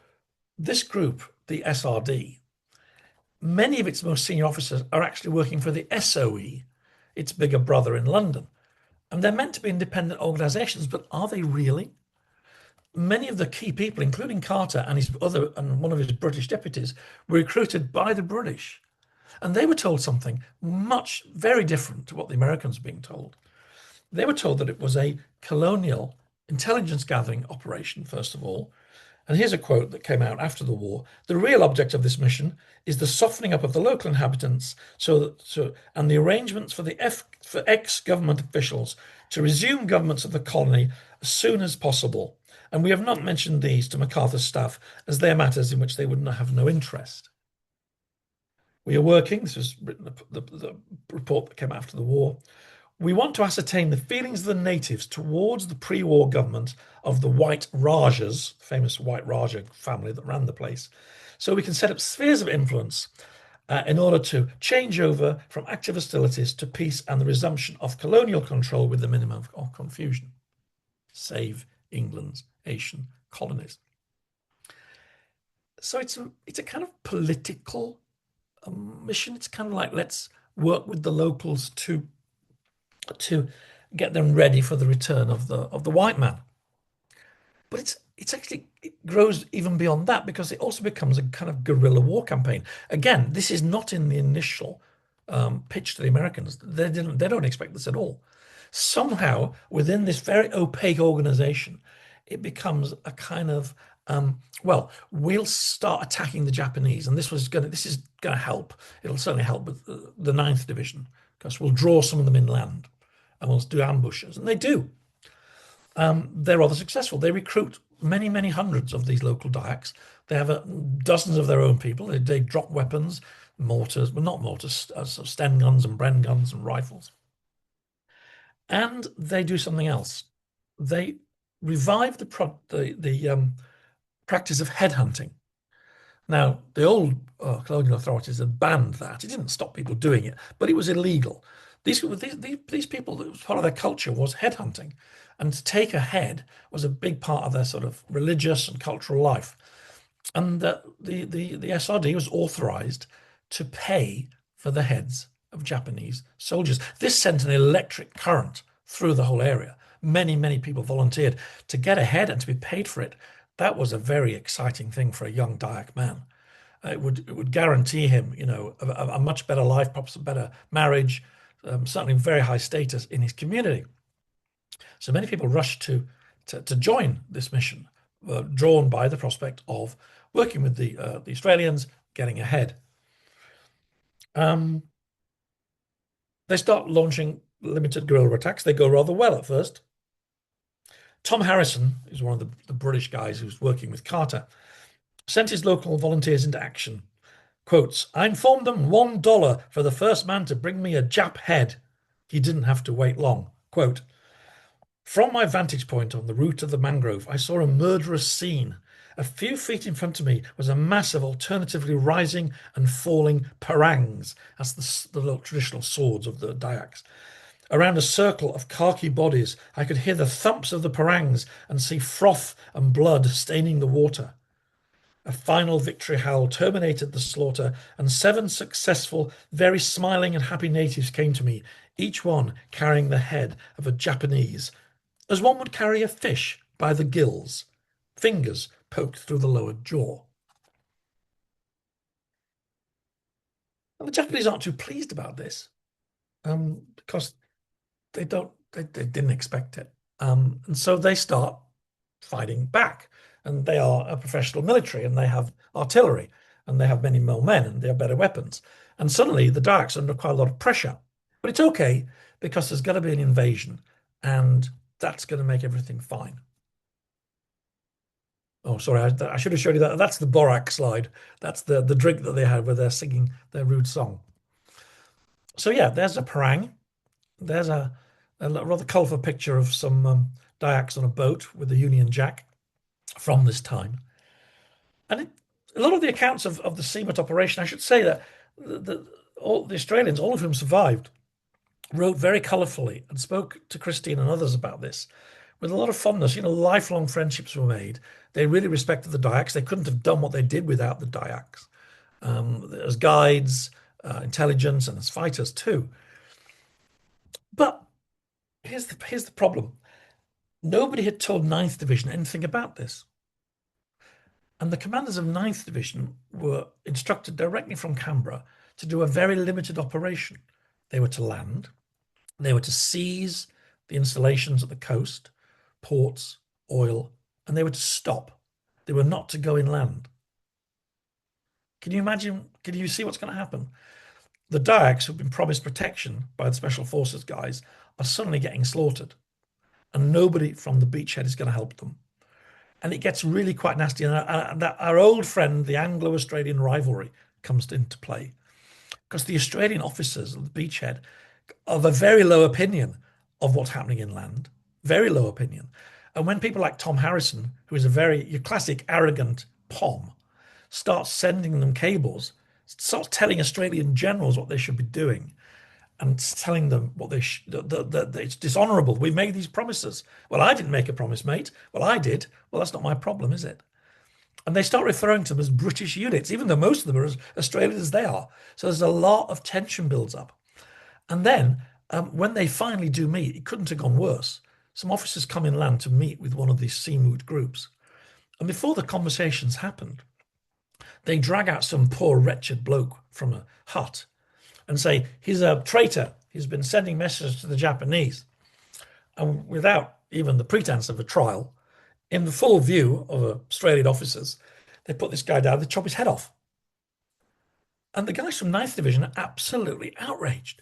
this group, the SRD, many of its most senior officers are actually working for the SOE, its bigger brother in London. And they're meant to be independent organizations, but are they really? Many of the key people, including Carter and one of his British deputies, were recruited by the British. And they were told something very different to what the Americans were being told. They were told that it was a colonial intelligence gathering operation, first of all. And here's a quote that came out after the war. The real object of this mission is the softening up of the local inhabitants and the arrangements for ex-government officials to resume governments of the colony as soon as possible. And we have not mentioned these to MacArthur's staff as they are matters in which they would have no interest. We are working, this was written, the report that came after the war. We want to ascertain the feelings of the natives towards the pre-war government of the White Rajas, the famous White Raja family that ran the place, so we can set up spheres of influence in order to change over from active hostilities to peace and the resumption of colonial control with the minimum of confusion. Save England's Asian colonies. So it's a kind of political mission. It's kind of like, let's work with the locals to get them ready for the return of the white man. But it grows even beyond that, because it also becomes a kind of guerrilla war campaign. Again, this is not in the initial pitch to the Americans. They don't expect this at all. Somehow, within this very opaque organization, it becomes a kind of well, we'll start attacking the Japanese, and this is going to help. It'll certainly help with the 9th Division, because we'll draw some of them inland and we'll do ambushes, and they do. They're rather successful. They recruit many, many hundreds of these local Dayaks. They have dozens of their own people. They drop weapons, mortars, well, not mortars, sort of Sten guns and Bren guns and rifles. And they do something else. They revive the practice of headhunting. Now, the old colonial authorities had banned that. It didn't stop people doing it, but it was illegal. These people, part of their culture was headhunting, and to take a head was a big part of their sort of religious and cultural life. And the SRD was authorized to pay for the heads of Japanese soldiers. This sent an electric current through the whole area. Many, many people volunteered to get a head and to be paid for it. That was a very exciting thing for a young Dayak man. It would guarantee him, a much better life, perhaps a better marriage, certainly very high status in his community. So many people rushed to join this mission, drawn by the prospect of working with the Australians, getting ahead. They start launching limited guerrilla attacks. They go rather well at first. Tom Harrison, who's one of the British guys who's working with Carter, sent his local volunteers into action. Quotes, I informed them $1 for the first man to bring me a Jap head. He didn't have to wait long. Quote, from my vantage point on the route of the mangrove, I saw a murderous scene A few feet in front of me was a mass of alternatively rising and falling parangs. That's the little traditional swords of the Dayaks. Around a circle of khaki bodies, I could hear the thumps of the parangs and see froth and blood staining the water. A final victory howl terminated the slaughter, and 7 successful, very smiling and happy natives came to me, each one carrying the head of a Japanese, as one would carry a fish by the gills, fingers poked through the lower jaw. And the Japanese aren't too pleased about this, because they didn't expect it. And so they start fighting back. And they are a professional military, and they have artillery, and they have many more men, and they have better weapons. And suddenly the Dayaks are under quite a lot of pressure. But it's okay, because there's going to be an invasion, and that's going to make everything fine. Oh, sorry, I should have showed you that. That's the Borak slide. That's the drink that they had where they're singing their rude song. So yeah, there's a parang. There's a rather colourful picture of some Dayaks on a boat with a Union Jack from this time. And a lot of the accounts of the Semut operation, I should say that all the Australians, all of whom survived, wrote very colourfully and spoke to Christine and others about this with a lot of fondness. Lifelong friendships were made. They really respected the Dayaks. They couldn't have done what they did without the Dayaks, as guides, intelligence, and as fighters too. But here's the problem. Nobody had told 9th Division anything about this. And the commanders of 9th Division were instructed directly from Canberra to do a very limited operation. They were to land, they were to seize the installations at the coast, ports, oil, and they were to stop. They were not to go inland. Can you imagine? Can you see what's going to happen? The Dayaks, who've been promised protection by the Special Forces guys, are suddenly getting slaughtered, and nobody from the beachhead is going to help them. And it gets really quite nasty. And our old friend, the Anglo-Australian rivalry, comes into play, because the Australian officers of the beachhead have a very low opinion of what's happening inland, very low opinion. And when people like Tom Harrison, who is your classic arrogant POM, starts sending them cables, starts telling Australian generals what they should be doing, and telling them what that it's dishonourable. We made these promises. Well, I didn't make a promise, mate. Well, I did. Well, that's not my problem, is it? And they start referring to them as British units, even though most of them are as Australian as they are. So there's a lot of tension builds up. And then when they finally do meet, it couldn't have gone worse. Some officers come inland to meet with one of these Semut groups. And before the conversations happened, they drag out some poor wretched bloke from a hut and say, he's a traitor. He's been sending messages to the Japanese. And without even the pretense of a trial, in the full view of Australian officers, they put this guy down, they chop his head off. And the guys from 9th Division are absolutely outraged.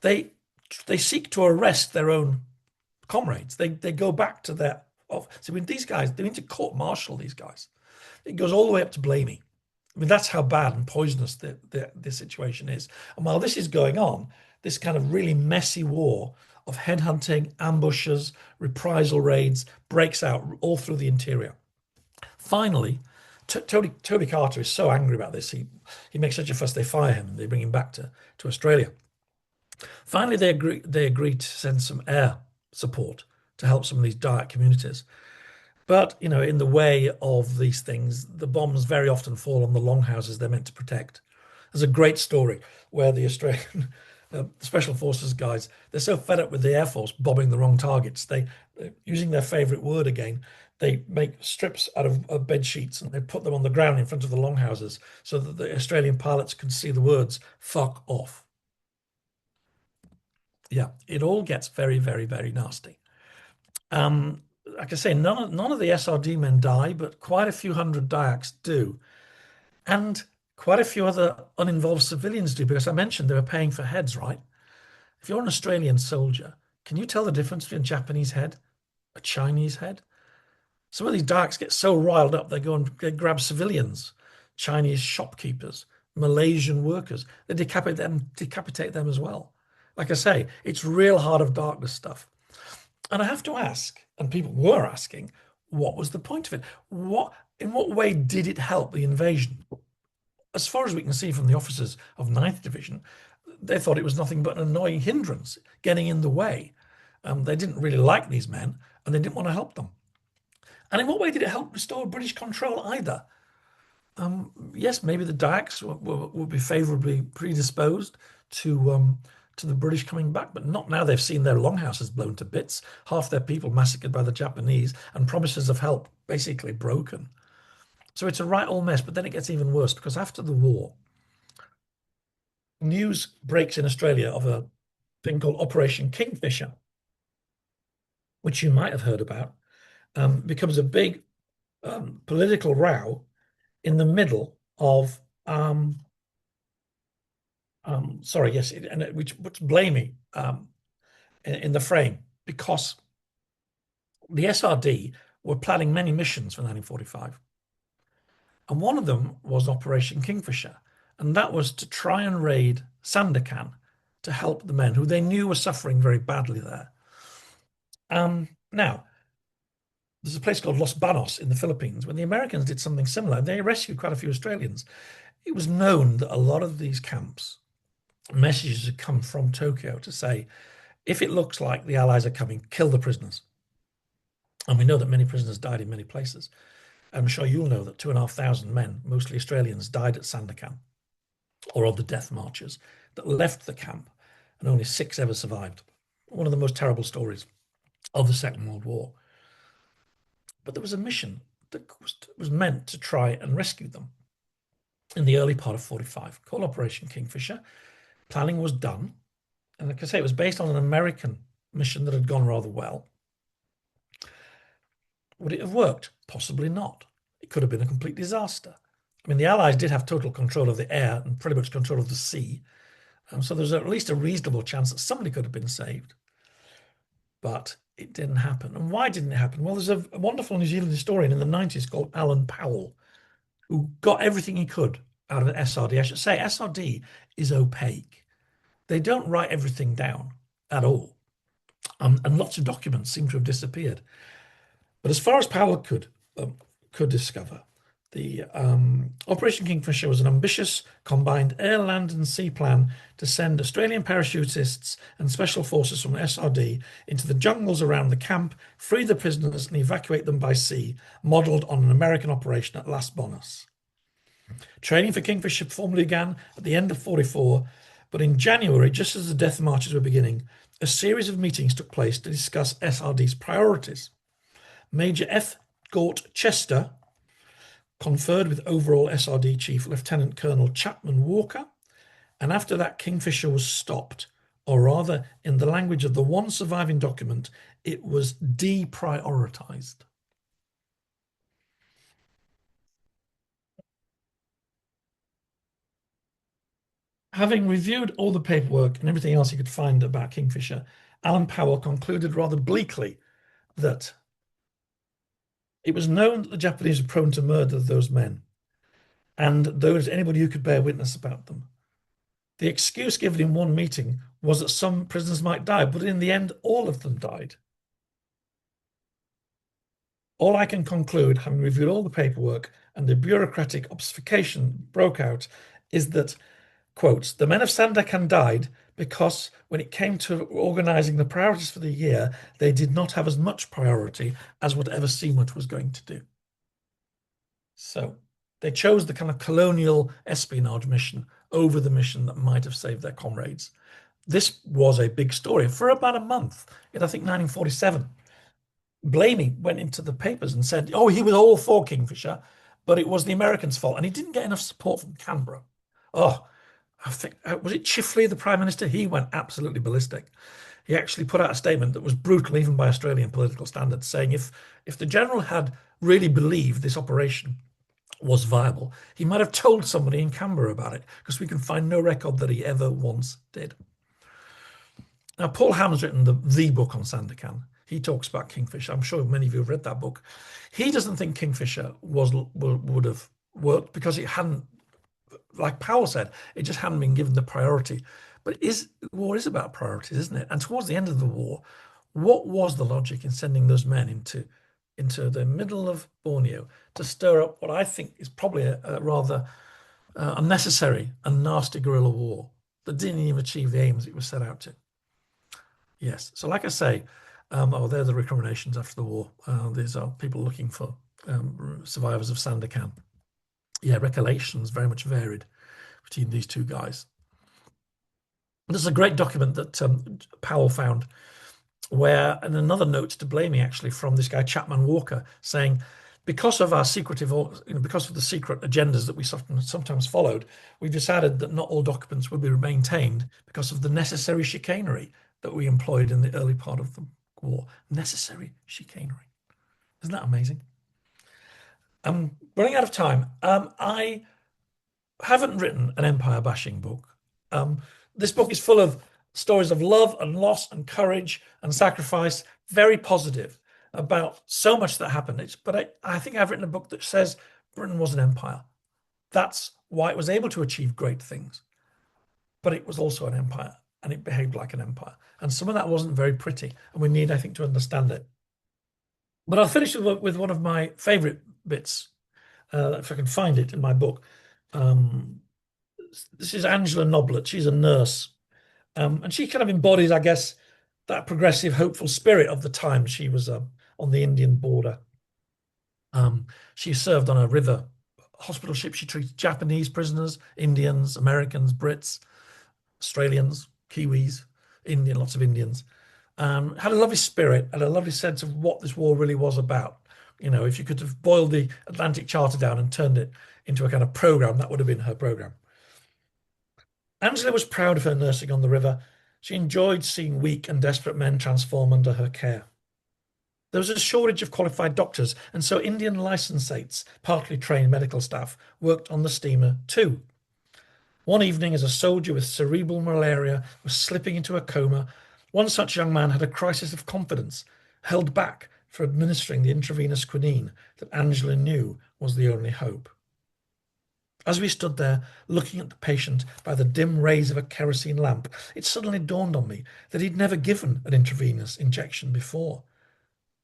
They seek to arrest their own comrades. They go back to their... So when these guys, they need to court-martial these guys. It goes all the way up to blaming. I mean, that's how bad and poisonous this situation is. And while this is going on, this kind of really messy war of headhunting, ambushes, reprisal raids breaks out all through the interior. Finally, Toby Carter is so angry about this. He makes such a fuss, they fire him and they bring him back to Australia. Finally, they agree to send some air support to help some of these Dayak communities. But, in the way of these things, the bombs very often fall on the longhouses they're meant to protect. There's a great story where the Australian Special Forces guys, they're so fed up with the Air Force bombing the wrong targets. They, using their favourite word again, they make strips out of bed sheets and they put them on the ground in front of the longhouses so that the Australian pilots can see the words, "fuck off." Yeah, it all gets very, very, very nasty. Like I say, none of the SRD men die, but quite a few hundred Dayaks do. And quite a few other uninvolved civilians do, because I mentioned they were paying for heads, right? If you're an Australian soldier, can you tell the difference between a Japanese head, a Chinese head? Some of these Dayaks get so riled up, they go and they grab civilians, Chinese shopkeepers, Malaysian workers. They decapitate them as well. Like I say, it's real heart of darkness stuff. And I have to ask, and people were asking, what was the point of it? in what way did it help the invasion? As far as we can see from the officers of 9th Division, they thought it was nothing but an annoying hindrance, getting in the way. They didn't really like these men, and they didn't want to help them. And in what way did it help restore British control either? Yes, maybe the Dayaks will be favourably predisposed to the British coming back, but not now they've seen their longhouses blown to bits, half their people massacred by the Japanese, and promises of help basically broken. So it's a right old mess, but then it gets even worse, because after the war, news breaks in Australia of a thing called Operation Kingfisher, which you might have heard about, becomes a big political row in the middle of which puts blaming in the frame, because the SRD were planning many missions for 1945, and one of them was Operation Kingfisher, and that was to try and raid Sandakan to help the men who they knew were suffering very badly there. Now, there's a place called Los Banos in the Philippines. When the Americans did something similar, they rescued quite a few Australians. It was known that a lot of these camps, messages had come from Tokyo to say, if it looks like the Allies are coming, kill the prisoners. And we know that many prisoners died in many places. I'm sure you'll know that 2,500 men, mostly Australians, died at Sandakan, or on the death marches that left the camp, and only 6 ever survived. One of the most terrible stories of the Second World War. But there was a mission that was meant to try and rescue them in the early part of 45, called Operation Kingfisher. Planning was done, and like I say, it was based on an American mission that had gone rather well. Would it have worked? Possibly not. It could have been a complete disaster. I mean, the Allies did have total control of the air and pretty much control of the sea, so there's at least a reasonable chance that somebody could have been saved. But it didn't happen. And why didn't it happen? Well, there's a wonderful New Zealand historian in the 90s called Alan Powell, who got everything he could out of an SRD. I should say SRD is opaque. They don't write everything down at all. And lots of documents seem to have disappeared. But as far as Powell could discover, the Operation Kingfisher was an ambitious combined air, land and sea plan to send Australian parachutists and special forces from SRD into the jungles around the camp, free the prisoners and evacuate them by sea, modelled on an American operation at Las Bonas. Training for Kingfisher formally began at the end of 44, but in January, just as the death marches were beginning, a series of meetings took place to discuss SRD's priorities. Major F. Gort Chester conferred with overall SRD Chief Lieutenant Colonel Chapman Walker, and after that Kingfisher was stopped, or rather, in the language of the one surviving document, it was deprioritized. Having reviewed all the paperwork and everything else he could find about Kingfisher, Alan Powell concluded rather bleakly that it was known that the Japanese were prone to murder those men, and there was anybody who could bear witness about them. The excuse given in one meeting was that some prisoners might die, but in the end, all of them died. All I can conclude, having reviewed all the paperwork and the bureaucratic obfuscation broke out, is that, quotes, the men of Sandakan died because when it came to organising the priorities for the year, they did not have as much priority as whatever Semut was going to do. So they chose the kind of colonial espionage mission over the mission that might have saved their comrades. This was a big story for about a month in, I think, 1947. Blamey went into the papers and said, oh, he was all for Kingfisher, but it was the Americans' fault. And he didn't get enough support from Canberra. Oh, I think, was it Chifley, the Prime Minister? He went absolutely ballistic. He actually put out a statement that was brutal, even by Australian political standards, saying if the general had really believed this operation was viable, he might have told somebody in Canberra about it, because we can find no record that he ever once did. Now, Paul Ham's written the book on Sandakan. He talks about Kingfisher. I'm sure many of you have read that book. He doesn't think Kingfisher would have worked because it hadn't, like Powell said, it just hadn't been given the priority. But war is about priorities, isn't it? And towards the end of the war, what was the logic in sending those men into into the middle of Borneo to stir up what I think is probably a rather unnecessary and nasty guerrilla war that didn't even achieve the aims it was set out to. Yes, so like I say, they're the recriminations after the war. These are people looking for survivors of Sandakan. Yeah, recollections very much varied between these two guys. There's a great document that Powell found where, and another note to blaming actually from this guy Chapman Walker, saying because of our secretive, because of the secret agendas that we sometimes followed, we decided that not all documents would be maintained because of the necessary chicanery that we employed in the early part of the war. Necessary chicanery. Isn't that amazing? I'm running out of time. I haven't written an empire bashing book. This book is full of stories of love and loss and courage and sacrifice, very positive about so much that happened. But I think I've written a book that says Britain was an empire. That's why it was able to achieve great things. But it was also an empire, and it behaved like an empire. And some of that wasn't very pretty, and we need, I think, to understand it. But I'll finish with one of my favorite bits, if I can find it in my book. This is Angela Noblet. She's a nurse. And she kind of embodies, I guess, that progressive, hopeful spirit of the time. She was on the Indian border. She served on a river hospital ship. She treated Japanese prisoners, Indians, Americans, Brits, Australians, Kiwis, lots of Indians. Had a lovely spirit and a lovely sense of what this war really was about. You know, if you could have boiled the Atlantic Charter down and turned it into a kind of program, that would have been her program. Angela was proud of her nursing on the river. She enjoyed seeing weak and desperate men transform under her care. There was a shortage of qualified doctors, and so Indian licensates, partly trained medical staff, worked on the steamer too. One evening, as a soldier with cerebral malaria was slipping into a coma, one such young man had a crisis of confidence, held back for administering the intravenous quinine that Angela knew was the only hope. As we stood there, looking at the patient by the dim rays of a kerosene lamp, it suddenly dawned on me that he'd never given an intravenous injection before.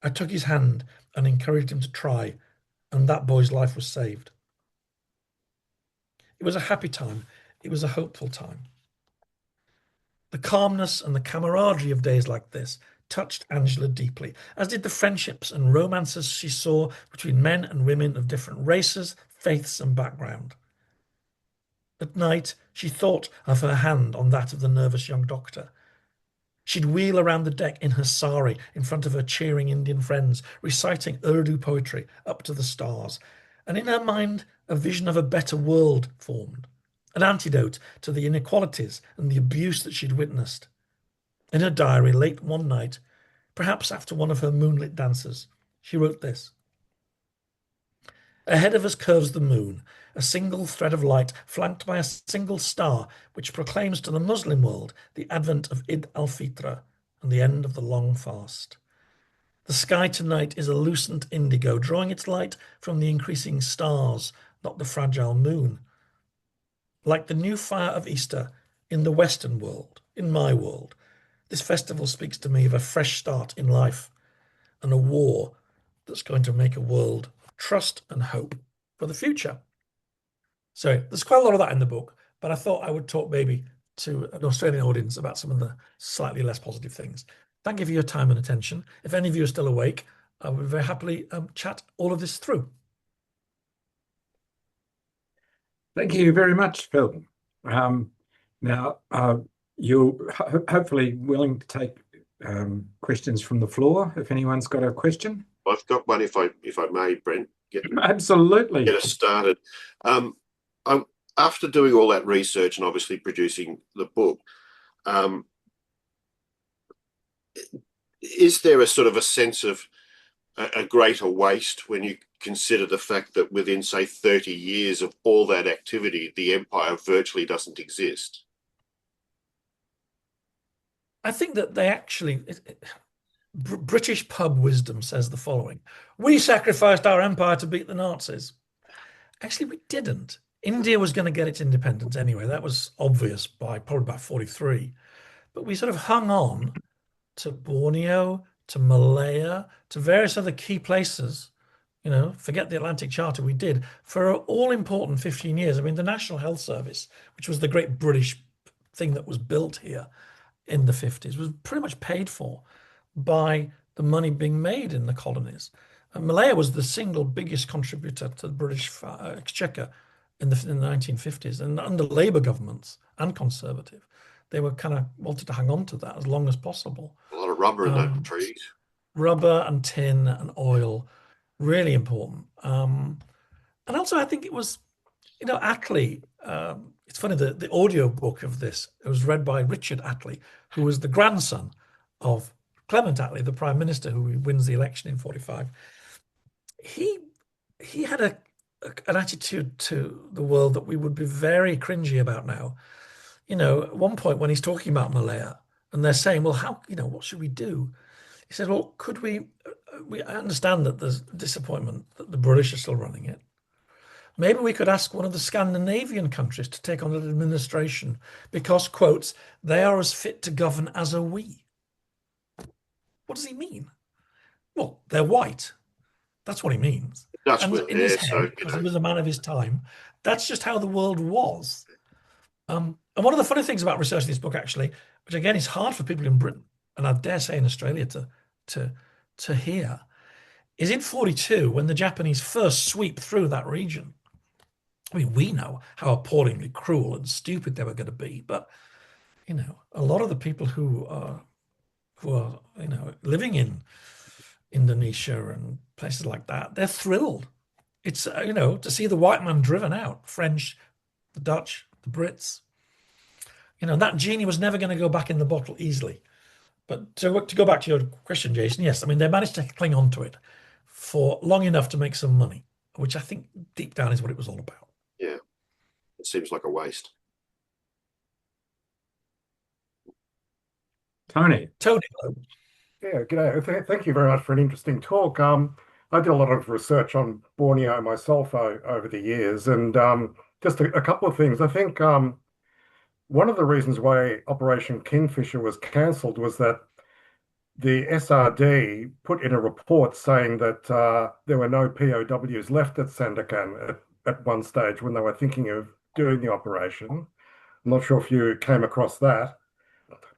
I took his hand and encouraged him to try, and that boy's life was saved. It was a happy time. It was a hopeful time. The calmness and the camaraderie of days like this touched Angela deeply, as did the friendships and romances she saw between men and women of different races, faiths, and background. At night, she thought of her hand on that of the nervous young doctor. She'd wheel around the deck in her sari in front of her cheering Indian friends, reciting Urdu poetry up to the stars, and in her mind a vision of a better world formed, an antidote to the inequalities and the abuse that she'd witnessed. In her diary, late one night, perhaps after one of her moonlit dances, she wrote this. Ahead of us curves the moon, a single thread of light flanked by a single star, which proclaims to the Muslim world the advent of Eid al-Fitr and the end of the long fast. The sky tonight is a lucent indigo, drawing its light from the increasing stars, not the fragile moon. Like the new fire of Easter in the Western world, in my world, this festival speaks to me of a fresh start in life and a war that's going to make a world of trust and hope for the future. So there's quite a lot of that in the book, but I thought I would talk maybe to an Australian audience about some of the slightly less positive things. Thank you for your time and attention. If any of you are still awake, I would very happily chat all of this through. Thank you very much, Phil. Now, you're hopefully willing to take questions from the floor if anyone's got a question. I've got one, if I may, Brent. Absolutely. Get us started. After doing all that research and obviously producing the book, is there a sort of a sense of a greater waste when you consider the fact that within, say, 30 years of all that activity, the empire virtually doesn't exist? I think that they actually... British pub wisdom says the following. We sacrificed our empire to beat the Nazis. Actually, we didn't. India was going to get its independence anyway. That was obvious by probably about 43. But we sort of hung on to Borneo, to Malaya, to various other key places. Forget the Atlantic Charter, we did for all important 15 years. I mean, the National Health Service, which was the great British thing that was built here in the 50s, was pretty much paid for by the money being made in the colonies. And Malaya was the single biggest contributor to the British exchequer in the 1950s. And under Labour governments and Conservative, they were kind of wanted to hang on to that as long as possible. A lot of rubber in those trees. Rubber and tin and oil, really important. And also, I think it was, Attlee. It's funny, the audio book of this, it was read by Richard Attlee, who was the grandson of Clement Attlee, the Prime Minister who wins the election in 45. He had an attitude to the world that we would be very cringy about now. At one point when he's talking about Malaya and they're saying, well, how, what should we do? He said, well, could we understand that there's disappointment that the British are still running it. Maybe we could ask one of the Scandinavian countries to take on an administration because, quotes, they are as fit to govern as are we. What does he mean? Well, they're white. That's what he means. Dutch And was in there, his so head, because he was a man of his time, that's just how the world was. And one of the funny things about researching this book, actually, which again is hard for people in Britain, and I dare say in Australia to hear, is in 42, when the Japanese first sweep through that region. I mean, we know how appallingly cruel and stupid they were going to be, but a lot of the people who are living in Indonesia and places like that, they're thrilled. It's to see the white man driven out, French, the Dutch, the Brits. That genie was never going to go back in the bottle easily. But to go back to your question, Jason, yes, I mean, they managed to cling on to it for long enough to make some money, which I think deep down is what it was all about. Yeah, it seems like a waste. Tony. Yeah, g'day. Thank you very much for an interesting talk. I did a lot of research on Borneo myself over the years, and just a couple of things. I think one of the reasons why Operation Kingfisher was cancelled was that the SRD put in a report saying that there were no POWs left at Sandakan at one stage when they were thinking of doing the operation. I'm not sure if you came across that.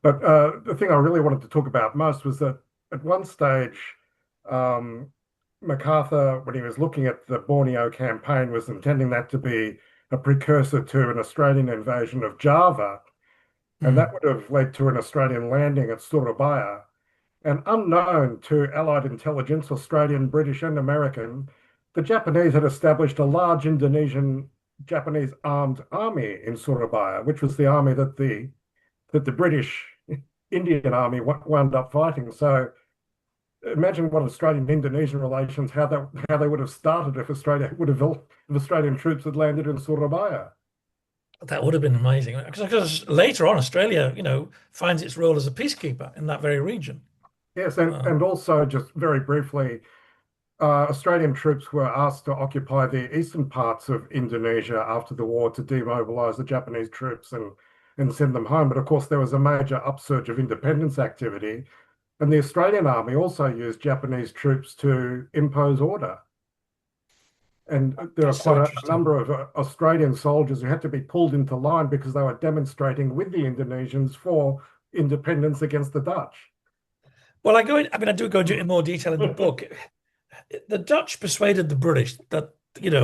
But the thing I really wanted to talk about most was that at one stage, MacArthur, when he was looking at the Borneo campaign, was intending that to be a precursor to an Australian invasion of Java. And that would have led to an Australian landing at Surabaya. And unknown to Allied intelligence, Australian, British, and American, the Japanese had established a large Indonesian-Japanese armed army in Surabaya, which was the army that the British Indian army wound up fighting. So imagine what Australian-Indonesian relations, how they would have started if Australian troops had landed in Surabaya. That would have been amazing, because later on Australia, finds its role as a peacekeeper in that very region. Yes, and also just very briefly, Australian troops were asked to occupy the eastern parts of Indonesia after the war to demobilize the Japanese troops and send them home. But of course, there was a major upsurge of independence activity, and the Australian Army also used Japanese troops to impose order. And there are quite a number of Australian soldiers who had to be pulled into line because they were demonstrating with the Indonesians for independence against the Dutch. Well, I do go into it in more detail in the book. The Dutch persuaded the British that,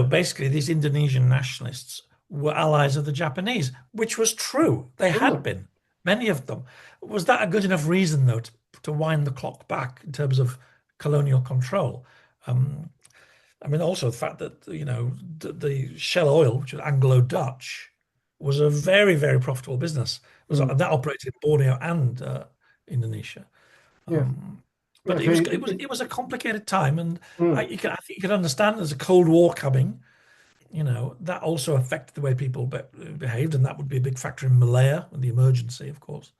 basically these Indonesian nationalists were allies of the Japanese, which was true. They had been, many of them. Was that a good enough reason, though, to wind the clock back in terms of colonial control? Also the fact that, the Shell Oil, which was Anglo-Dutch, was a very, very profitable business. That operated in Borneo and Indonesia. But it was a complicated time, and I think you can understand there's a Cold War coming. That also affected the way people behaved, and that would be a big factor in Malaya and the emergency, of course.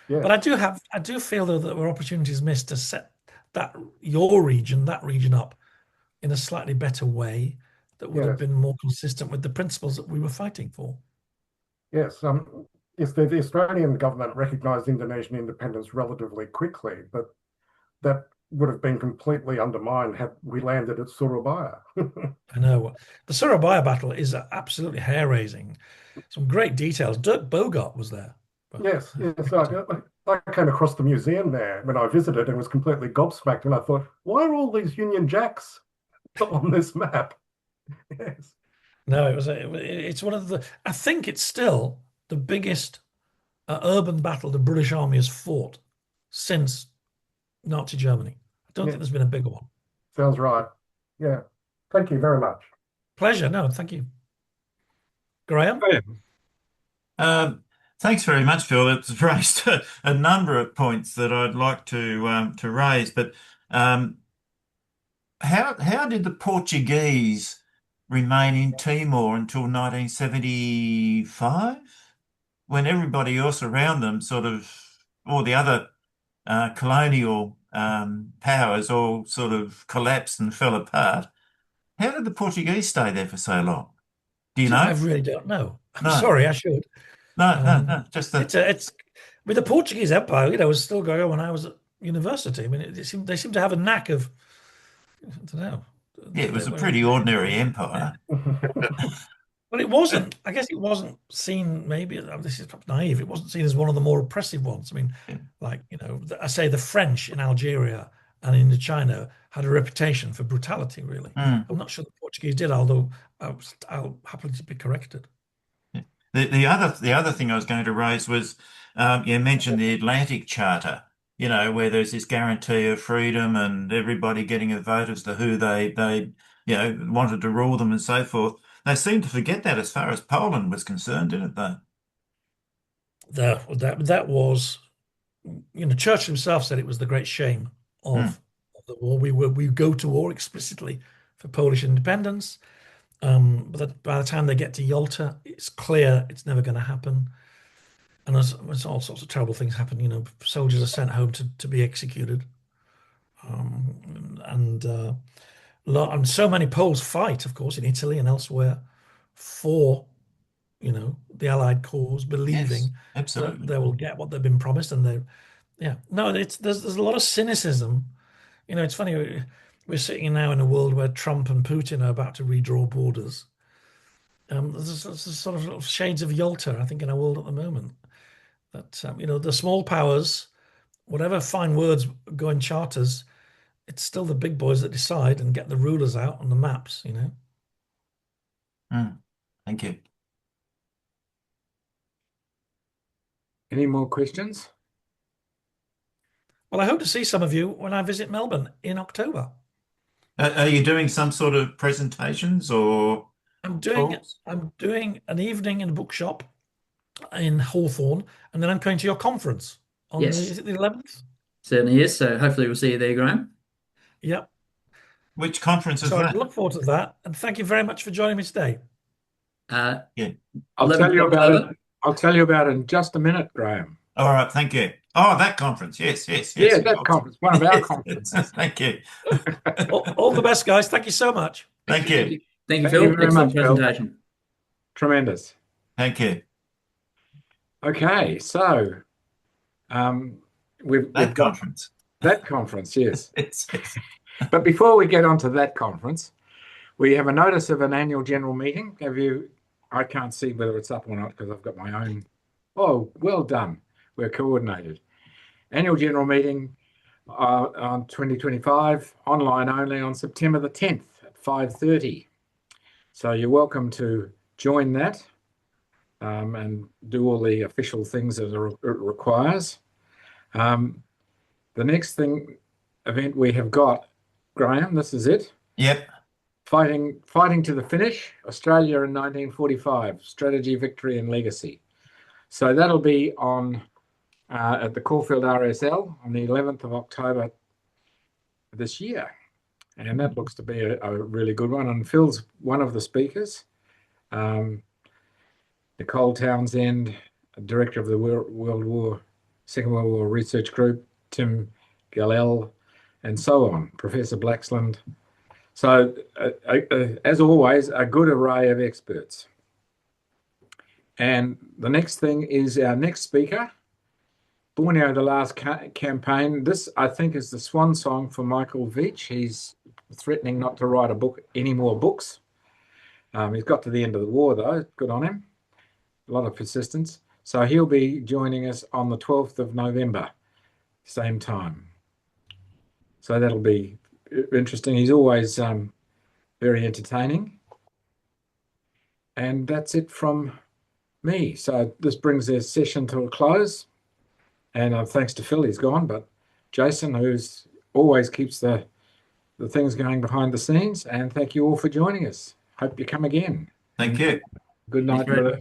Yeah. But I do feel though that there were opportunities missed to set that region up in a slightly better way that would have been more consistent with the principles that we were fighting for. Yes. Yes, the Australian government recognised Indonesian independence relatively quickly, but that would have been completely undermined had we landed at Surabaya. I know. The Surabaya battle is absolutely hair-raising. Some great details. Dirk Bogart was there. Yes, yes. I came across the museum there when I visited and was completely gobsmacked. And I thought, why are all these Union Jacks on this map? Yes. No, it's one of the. I think it's still the biggest urban battle the British Army has fought since Nazi Germany. I don't Yeah. think there's been a bigger one. Sounds right. Yeah. Thank you very much. Pleasure. No, thank you. Graham? Thanks very much, Phil. It's raised a number of points that I'd like to raise, but how did the Portuguese remain in Timor until 1975, when everybody else around them, sort of all the other colonial powers, all sort of collapsed and fell apart? How did the Portuguese stay there for so long? Do you know? I really don't know. I'm No. sorry, I should. No. Just it's with the Portuguese Empire, was still going on when I was at university. I mean, they seem to have a knack of, I don't know. Yeah, it was a pretty ordinary empire. But it wasn't. I guess it wasn't seen. Maybe this is naive. It wasn't seen as one of the more oppressive ones. I mean, like I say, the French in Algeria and in Indochina had a reputation for brutality. Really, I'm not sure the Portuguese did, although I'll happily be corrected. The other thing I was going to raise was you mentioned the Atlantic Charter, where there's this guarantee of freedom and everybody getting a vote as to who they wanted to rule them and so forth. They seemed to forget that as far as Poland was concerned, didn't they? That was, Churchill himself said it was the great shame of the war. We go to war explicitly for Polish independence. But by the time they get to Yalta, it's clear it's never going to happen. And there's all sorts of terrible things happen. Soldiers are sent home to be executed. And so many Poles fight, of course, in Italy and elsewhere for, the Allied cause, believing that they will get what they've been promised. And there's a lot of cynicism. It's funny. We're sitting now in a world where Trump and Putin are about to redraw borders. There's sort of little shades of Yalta, I think, in our world at the moment. That the small powers, whatever fine words go in charters, it's still the big boys that decide and get the rulers out on the maps. Thank you. Any more questions? Well, I hope to see some of you when I visit Melbourne in October. Are you doing some sort of presentations or? I'm doing an evening in a bookshop in Hawthorne, and then I'm going to your conference on is it the 11th? Certainly is. So hopefully we'll see you there, Graham. Yep. Which conference is So I that? look forward to that, and thank you very much for joining me today. Yeah. I'll tell you about it. I'll tell you about it in just a minute, Graham. All right, thank you. Oh, that conference. Yes. Yeah, that conference, one of our conferences. Thank you. all the best, guys. Thank you so much. Thank you. Thank you, Thank Phil. you very Excellent much, Phil. presentation. Tremendous. Thank you. Okay, so we've got conference. That conference, yes. Yes. But before we get on to that conference, we have a notice of an annual general meeting. I can't see whether it's up or not because I've got my own. Oh, well done. We're coordinated. Annual general meeting on 2025, online only on September the 10th at 5:30. So you're welcome to join that and do all the official things that it requires. The next event we have got, Graham, this is it. Yep. Fighting to the finish, Australia in 1945, Strategy, Victory and Legacy. So that'll be on at the Caulfield RSL on the 11th of October this year. And that looks to be a really good one. And Phil's one of the speakers. Nicole Townsend, Director of the Second World War Research Group, Tim Gallel, and so on, Professor Blaxland. So, as always, a good array of experts. And the next thing is our next speaker Borneo, the last campaign. This, I think, is the swan song for Michael Veitch. He's threatening not to write any more books. He's got to the end of the war, though. Good on him. A lot of persistence. So he'll be joining us on the 12th of November, same time. So that'll be interesting. He's always very entertaining. And that's it from me. So this brings this session to a close. And thanks to Phil, he's gone, but Jason, who's always keeps the things going behind the scenes. And thank you all for joining us. Hope you come again. Thank you. Good night, Thank you. brother.